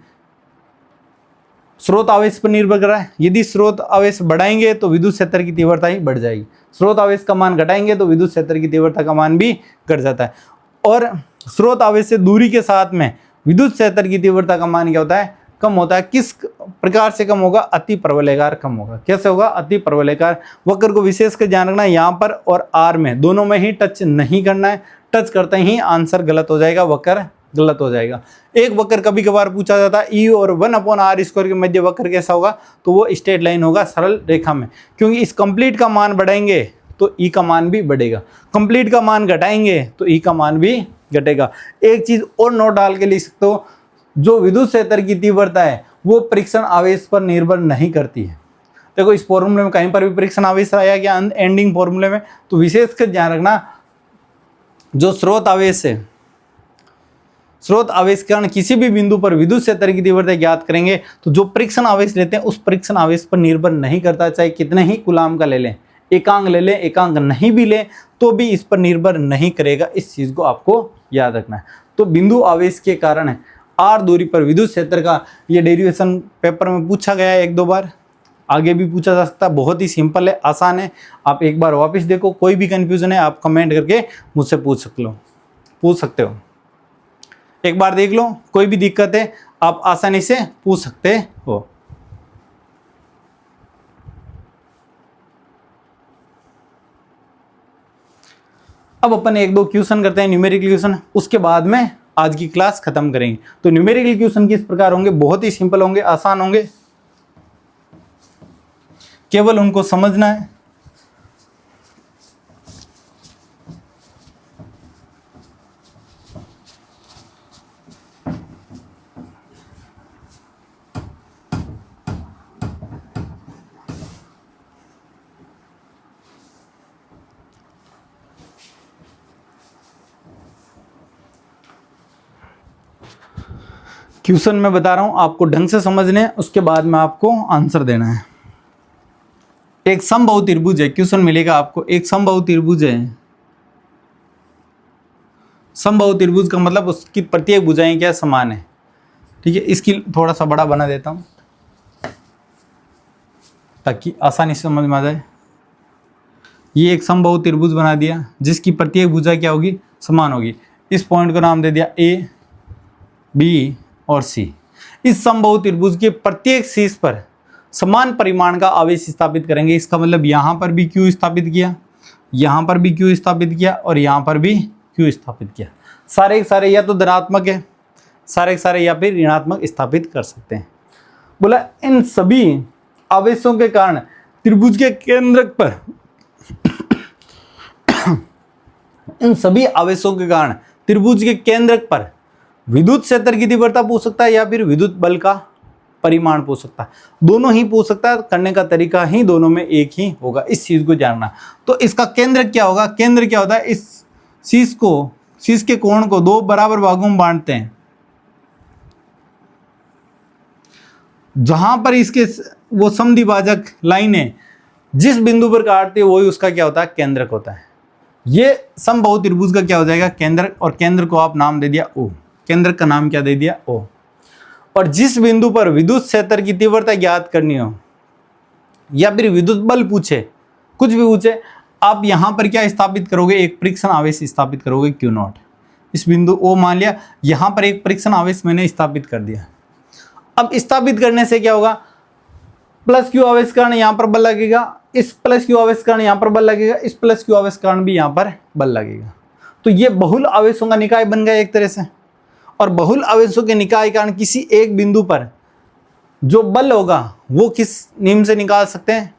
स्रोत आवेश पर निर्भर कर रहा है। यदि स्रोत आवेश बढ़ाएंगे तो विद्युत क्षेत्र की तीव्रता ही बढ़ जाएगी, स्रोत आवेश का मान घटाएंगे तो विद्युत क्षेत्र की तीव्रता का मान भी घट जाता है। और स्रोत आवेश से दूरी के साथ में विद्युत क्षेत्र की तीव्रता का मान क्या होता है? कम होता है। किस प्रकार से कम होगा? अति परवलयकार कम होगा। कैसे होगा? अति परवलयकार। वक्र को विशेष कर ध्यान रखना है, यहाँ पर और आर में दोनों में ही टच नहीं करना है। टच करते ही आंसर गलत हो जाएगा, वक्र गलत हो जाएगा। एक वक्र कभी कभार पूछा जाता है, ई और 1/r स्क्वायर के मध्य वक्र कैसा होगा? तो वो स्ट्रेट लाइन होगा, सरल रेखा में। क्योंकि इस कंप्लीट का मान बढ़ाएंगे तो ई का मान भी बढ़ेगा, कंप्लीट का मान घटाएंगे तो ई का मान भी घटेगा। एक चीज और नोट डाल के लिख सकते हो, जो विद्युत क्षेत्र की तीव्रता है वो परीक्षण आवेश पर निर्भर नहीं करती है। देखो इस फॉर्मूले में कहीं पर भी परीक्षण आवेश आया क्या एंडिंग फॉर्मूले में, तो विशेष कर ध्यान रखना जो स्रोत आवेश है, स्रोत आवेश के कारण किसी भी बिंदु पर विद्युत क्षेत्र की तीव्रता ज्ञात करेंगे, तो जो परीक्षण आवेश लेते हैं उस परीक्षण आवेश पर निर्भर नहीं करता, चाहे कितने ही कूलाम का ले लें, एकांक ले लें, एकांक नहीं भी लें तो भी इस पर निर्भर नहीं करेगा। इस चीज को आपको याद रखना है। तो बिंदु आवेश के कारण है r दूरी पर विद्युत क्षेत्र का, ये डेरिवेशन पेपर में पूछा गया है 1-2 बार, आगे भी पूछा जा सकता है। बहुत ही सिंपल है, आसान है। आप एक बार वापस देखो, कोई भी कंफ्यूजन है आप कमेंट करके मुझसे पूछ सकते हो। एक बार देख लो, कोई भी दिक्कत है आप आसानी से पूछ सकते हो। अब अपन 1-2 क्वेश्चन करते हैं, न्यूमेरिकल क्वेश्चन, उसके बाद में आज की क्लास खत्म करेंगे। तो न्यूमेरिकल क्वेश्चन किस प्रकार होंगे, बहुत ही सिंपल होंगे, आसान होंगे, केवल उनको समझना है। क्वेश्चन मैं बता रहा हूं, आपको ढंग से समझने हैं, उसके बाद में आपको आंसर देना है। एक समबाहु त्रिभुज है, क्वेश्चन मिलेगा आपको, एक समबाहु त्रिभुज है। समबाहु त्रिभुज का मतलब उसकी प्रत्येक भुजाएं क्या समान है, ठीक है। इसकी थोड़ा सा बड़ा बना देता हूं ताकि आसानी से समझ में आ जाए। ये एक समबाहु त्रिभुज बना दिया जिसकी प्रत्येक भुजा क्या होगी, समान होगी। इस पॉइंट को नाम दे दिया ए, बी और सी। इस समबाहु त्रिभुज के प्रत्येक शीर्ष पर समान परिमाण का आवेश स्थापित करेंगे। इसका मतलब यहां पर भी Q स्थापित किया, यहां पर भी Q स्थापित किया और यहां पर भी Q स्थापित किया। सारे के सारे या तो धनात्मक है, सारे के सारे या फिर ऋणात्मक स्थापित कर सकते हैं। बोला इन सभी आवेशों के कारण त्रिभुज के केंद्रक पर इन सभी आवेशों के कारण त्रिभुज के केंद्रक पर विद्युत क्षेत्र की तीव्रता पूछ सकता है या फिर विद्युत बल का परिमाण पूछ सकता है। दोनों ही पूछ सकता है, करने का तरीका ही दोनों में एक ही होगा, इस चीज को जानना। तो इसका केंद्र क्या होगा, केंद्र क्या होता है, इस शीर्ष के कोण को 2 बराबर भागों में बांटते हैं। जहां पर इसके वो समद्विभाजक लाइनें जिस बिंदु पर काटती है वही उसका क्या होता है, केंद्रक होता है। ये समबाहु त्रिभुज का क्या हो जाएगा, केंद्रक, और केंद्र को आप नाम दे दिया O, केंद्रक का नाम क्या दे दिया O। और जिस बिंदु पर विद्युत क्षेत्र की तीव्रता ज्ञात करनी हो या फिर विद्युत बल पूछे, कुछ भी पूछे, आप यहां पर क्या स्थापित करोगे, एक परीक्षण आवेश स्थापित करोगे Q0। इस बिंदु O मान लिया, यहां पर एक परीक्षण आवेश मैंने स्थापित कर दिया। अब स्थापित करने से क्या होगा, प्लस Q आवेश कारण यहां पर बल लगेगा, इस प्लस Q आवेश कारण यहां पर बल लगेगा, इस प्लस Q आवेश कारण भी यहां पर बल लगेगा। तो ये बहुल आवेशों का निकाय बन गया एक तरह से। और बहुल आवेशों के निकाय कारण किसी एक बिंदु पर जो बल होगा वो किस नियम से निकाल सकते हैं,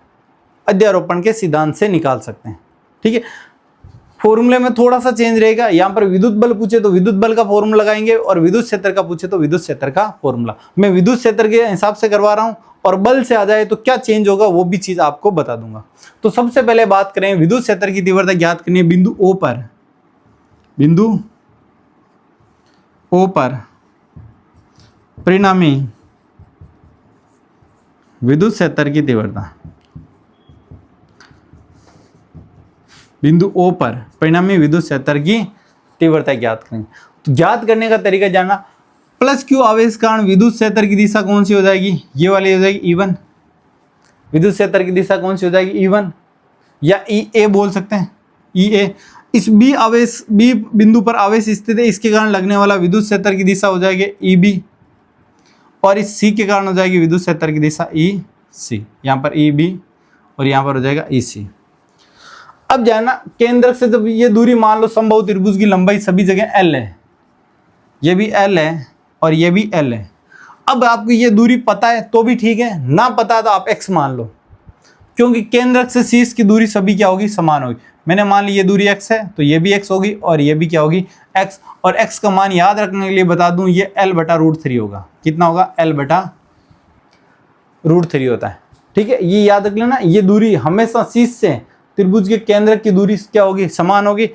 अध्यारोपण के सिद्धांत से निकाल सकते हैं, ठीक है। फॉर्मूले में थोड़ा सा चेंज रहेगा, यहां पर विद्युत बल पूछे तो विद्युत बल का फॉर्मूला लगाएंगे और विद्युत क्षेत्र का पूछे तो विद्युत क्षेत्र का फॉर्मूला। मैं विद्युत क्षेत्र के हिसाब से करवा रहा हूं, और बल से आ जाए तो क्या चेंज होगा वो भी चीज आपको बता दूंगा। तो सबसे पहले बात करें, विद्युत क्षेत्र की तीव्रता ज्ञात करनी है बिंदु O पर। बिंदु O पर परिणामी विद्युत क्षेत्र की तीव्रता, बिंदु O पर परिणामी विद्युत क्षेत्र की तीव्रता ज्ञात करेंगे। तो ज्ञात करने का तरीका जानना, प्लस Q आवेश कारण विद्युत क्षेत्र की दिशा कौन सी हो जाएगी, ये वाली हो जाएगी E1। विद्युत क्षेत्र की दिशा कौन सी हो जाएगी, E1, या EA बोल सकते हैं, EA। इस बी आवेश, बी बिंदु पर आवेश स्थित है, इसके कारण लगने वाला विद्युत क्षेत्र की दिशा हो जाएगी EB, और इस C के कारण हो जाएगी विद्युत क्षेत्र की दिशा EC। यहाँ पर EB और यहाँ पर हो जाएगा EC। अब जानना, केंद्र से जब ये दूरी मान लो, समबाहु त्रिभुज की लंबाई सभी जगह L है, ये भी L है और ये भी L है। अब आपको ये दूरी पता है तो भी ठीक है, ना पता तो आप x मान लो, क्योंकि केंद्र से शीर्ष की दूरी सभी क्या होगी, समान होगी। मैंने मान ली ये दूरी x है तो ये भी x होगी और ये भी क्या होगी, x। और x का मान याद रखने के लिए बता दूं, ये L/√3 होगा। कितना होगा, L/√3 होता है, ठीक है। ये याद रख लेना, ये दूरी हमेशा शीर्ष से त्रिभुज के केंद्र की दूरी क्या होगी, समान होगी।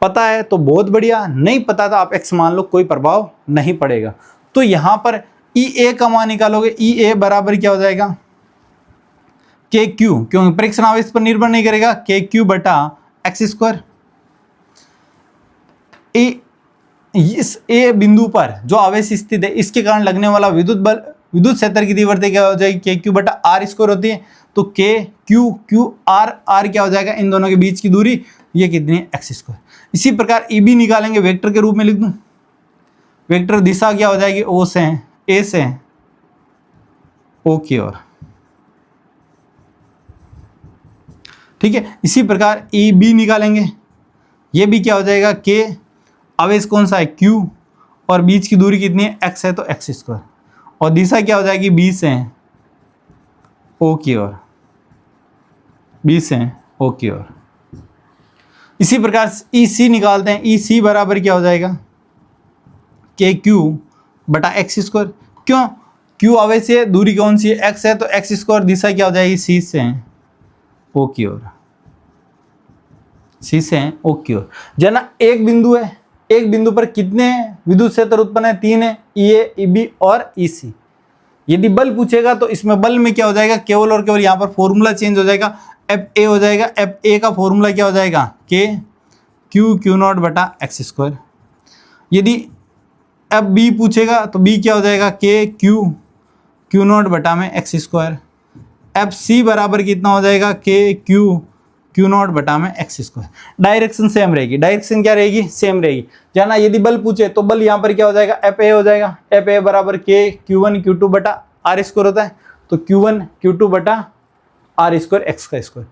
पता है तो बहुत बढ़िया, नहीं पता तो आप x मान लो, कोई प्रभाव नहीं पड़ेगा। तो यहाँ पर ई ए का मान निकालोगे, ई ए बराबर क्या हो जाएगा, के क्यू, क्योंकि परीक्षण आवेश पर निर्भर नहीं करेगा, के क्यू बटा एक्स स्क्वायर। इस ए बिंदु पर जो आवेश स्थित है इसके कारण लगने वाला विद्युत बल, विद्युत क्षेत्र की तीव्रता क्या हो जाएगी, के क्यू बटा आर स्क्वायर होती है। तो के क्यू क्यू आर, आर क्या हो जाएगा, इन दोनों के बीच की दूरी, ये कितनी है, एक्स स्क्वायर। इसी प्रकार ई बी निकालेंगे, वेक्टर के रूप में लिख दूं, वेक्टर दिशा क्या हो जाएगी, ओ से ए से ओ की ओर, ठीक है। इसी प्रकार ई बी निकालेंगे, ये भी क्या हो जाएगा, के आवेश कौन सा है, क्यू, और बीच की दूरी कितनी है, एक्स है, तो एक्स स्क्वायर, और दिशा क्या हो जाएगी, बी से ओ की ओर, बी से ओ की ओर। इसी प्रकार ई सी निकालते हैं, ई सी बराबर क्या हो जाएगा, के क्यू बटा एक्स स्क्वायर। क्यों, क्यू आवेश है, दूरी कौन सी है, एक्स है, तो एक्स स्क्वायर, दिशा क्या हो जाएगी, सी से ओ की ओर, सी से ओ की ओर। जना एक बिंदु है, एक बिंदु पर कितने विद्युत क्षेत्र उत्पन्न है, 3 है, ई ए, ई बी और ई सी। यदि बल पूछेगा तो इसमें बल में क्या हो जाएगा, केवल और केवल यहाँ पर फॉर्मूला चेंज हो जाएगा, एफ ए हो जाएगा, एफ ए का फॉर्मूला क्या हो जाएगा, के क्यू क्यू नॉट बटा एक्स स्क्वायर। यदि एफ बी पूछेगा तो बी क्या हो जाएगा, के क्यू क्यू नॉट बटा में एक्स स्क्वायर। एफ सी बराबर कितना हो जाएगा, के क्यू क्यू नॉट बटा में एक्स स्क्वायर। डायरेक्शन सेम रहेगी, डायरेक्शन क्या रहेगी, सेम रहेगी। जाना यदि बल पूछे तो बल यहाँ पर क्या हो जाएगा, एफ ए हो जाएगा, एफ ए बराबर के क्यू वन क्यू टू बटा आर स्क्वायर होता है, तो क्यू वन क्यू टू बटा आर स्क्वायर एक्स का स्क्वायर।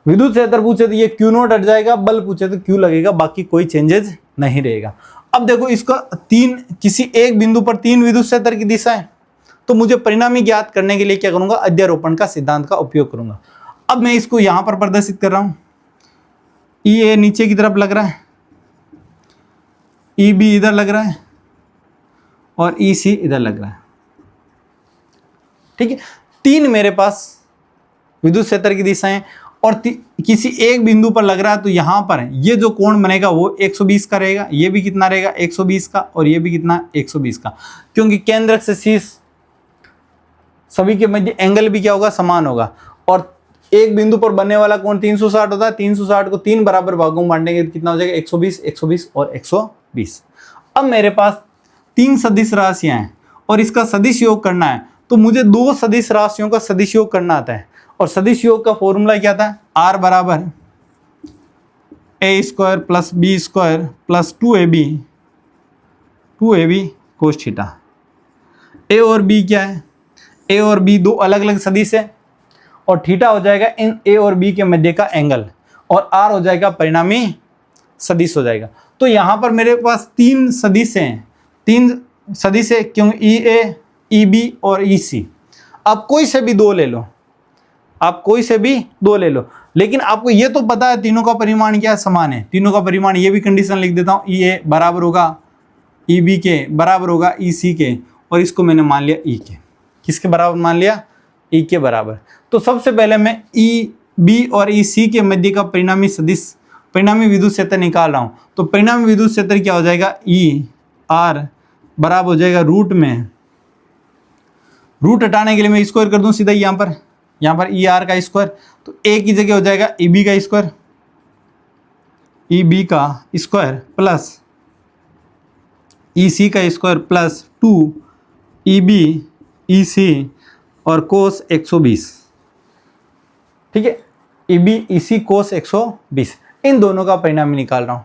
विद्युत क्षेत्र पूछे तो ये क्यू नॉट हट जाएगा, बल पूछे तो क्यू लगेगा, बाकी कोई चेंजेस नहीं रहेगा। अब देखो इसका तीन, किसी एक बिंदु पर 3 विद्युत क्षेत्र की दिशा है, तो मुझे परिणामी ज्ञात करने के लिए क्या करूंगा, अध्यारोपण का सिद्धांत का उपयोग करूंगा। अब मैं इसको यहां पर प्रदर्शित कर रहा हूं, ई ए नीचे की तरफ लग रहा है, ई बी इधर लग रहा है, और ई सी इधर लग रहा है, ठीक है। 3 मेरे पास विद्युत क्षेत्र की दिशाएं, और किसी एक बिंदु पर लग रहा है, तो यहां पर ये जो कोण बनेगा वो 120 का रहेगा, ये भी कितना रहेगा 120 का, और ये भी कितना 120 का, क्योंकि केंद्रक से शीर्ष सभी के मध्य एंगल भी क्या होगा, समान होगा। और एक बिंदु पर बनने वाला कोण 360 होता है, 360 को 3 बराबर भागों में बांटेंगे तो कितना हो जाएगा, 120 120 और 120। अब मेरे पास 3 सदिश राशियां हैं और इसका सदिश योग करना है, तो मुझे 2 सदिश राशियों का सदिश योग करना आता है। और सदिश योग का फॉर्मूला क्या था, आर बराबर a square plus b square plus 2ab cos theta. A और बी क्या है, ए और बी 2 अलग अलग सदिश है, और थीटा हो जाएगा इन ए और बी के मध्य का एंगल, और आर हो जाएगा परिणामी सदिश हो जाएगा। तो यहाँ पर मेरे पास 3 सदिश हैं, 3 सदिश है, क्योंकि ई ए, ई बी और ई सी। आप कोई से भी 2 ले लो, आप कोई से भी 2 ले लो, लेकिन आपको ये तो पता है तीनों का परिमाण क्या समान है, तीनों का परिमाण, ये भी कंडीशन लिख देता हूँ, ई ए बराबर होगा ई बी के, बराबर होगा ई सी के, और इसको मैंने मान लिया ई के, किसके बराबर मान लिया, ई के बराबर। तो सबसे पहले मैं ई बी और ई सी के मध्य का परिणामी सदिश, परिणामी विद्युत क्षेत्र निकाल रहा हूँ। तो परिणामी विद्युत क्षेत्र क्या हो जाएगा, ई आर बराबर हो जाएगा रूट में, रूट हटाने के लिए मैं स्क्वायर कर दूं सीधा यहाँ पर ई आर का स्क्वायर, तो ए की जगह हो जाएगा ई बी का स्क्वायर, ई बी का स्क्वायर प्लस ई सी का square plus 2 e b e c और कोस 120, ठीक है, ई बी ई सी कोस 120, इन दोनों का परिणामी निकाल रहा हूँ।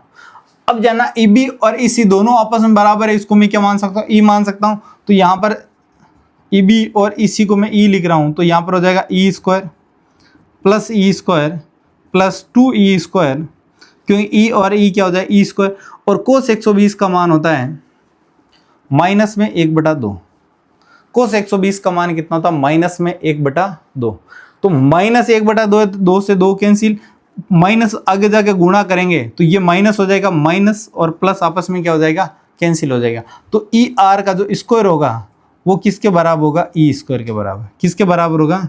अब जाना ई बी और ई सी दोनों आपस में बराबर है, इसको मैं क्या मान सकता हूँ, ई मान सकता हूँ। तो यहाँ पर ई बी और ई सी को मैं ई लिख रहा हूँ, तो यहाँ पर हो जाएगा E square plus E square plus 2 E square, क्योंकि ई और ई क्या हो जाए ई स्क्वायर, और कोस 120 का मान होता है माइनस में 1/2। कोस 120 का मान कितना होता है, माइनस में 1/2। तो माइनस 1/2, 2 से 2 कैंसिल, माइनस आगे जाके गुणा करेंगे तो ये माइनस हो जाएगा, माइनस और प्लस आपस में क्या हो जाएगा, कैंसिल हो जाएगा। तो ई आर का जो स्क्वायर होगा वो किसके बराबर होगा, ई स्क्वायर के बराबर। किसके बराबर होगा,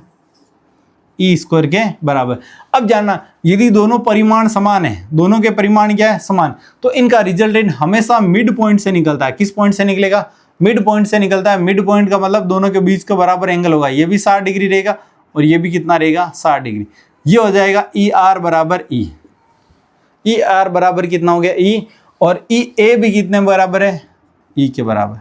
ई स्क्वायर के बराबर। अब जानना, यदि दोनों परिमाण समान है, दोनों के परिमाण क्या है, समान, तो इनका रिजल्टेंट हमेशा मिड पॉइंट से निकलता है। किस पॉइंट से निकलेगा, मिड पॉइंट से निकलता है। मिड पॉइंट का मतलब दोनों के बीच का बराबर एंगल होगा, ये भी 60 डिग्री रहेगा और ये भी कितना रहेगा, 60 डिग्री। ये हो जाएगा ई आर बराबर ई। ई आर बराबर कितना हो गया, ई, और ई ए भी कितने बराबर है, ई के बराबर।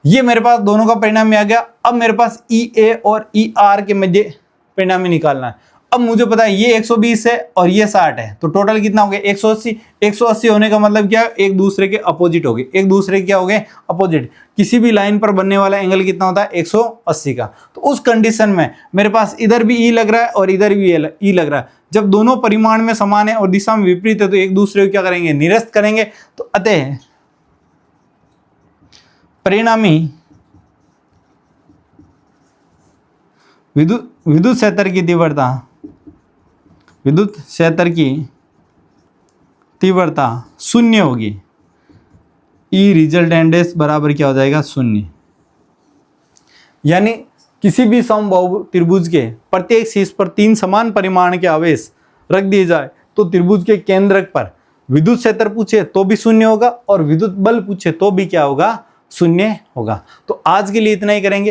ये मेरे पास दोनों का परिणाम में आ गया। अब मेरे पास ई ए और ई आर के मध्य परिणाम में निकालना है। अब मुझे पता है ये 120 है और ये 60 है, तो टोटल कितना हो गया, 180। 180 होने का मतलब क्या, एक दूसरे के अपोजिट हो गए, एक दूसरे के क्या हो गए, अपोजिट। किसी भी लाइन पर बनने वाला एंगल कितना होता है, 180 का। तो उस कंडीशन में मेरे पास इधर भी ई लग रहा है और इधर भी ई लग रहा है। जब दोनों परिमाण में समान है और दिशा में विपरीत है, तो एक दूसरे को क्या करेंगे, निरस्त करेंगे। तो अतः परिणामी विद्युत क्षेत्र की तीव्रता, विद्युत क्षेत्र की तीव्रता शून्य होगी। ई रिजल्टेंट बराबर क्या हो जाएगा, शून्य। यानी किसी भी समबाहु त्रिभुज के प्रत्येक शीर्ष पर 3 समान परिमाण के आवेश रख दिए जाए, तो त्रिभुज के केंद्रक पर विद्युत क्षेत्र पूछे तो भी शून्य होगा और विद्युत बल पूछे तो भी क्या होगा, शून्य होगा। तो आज के लिए इतना ही करेंगे।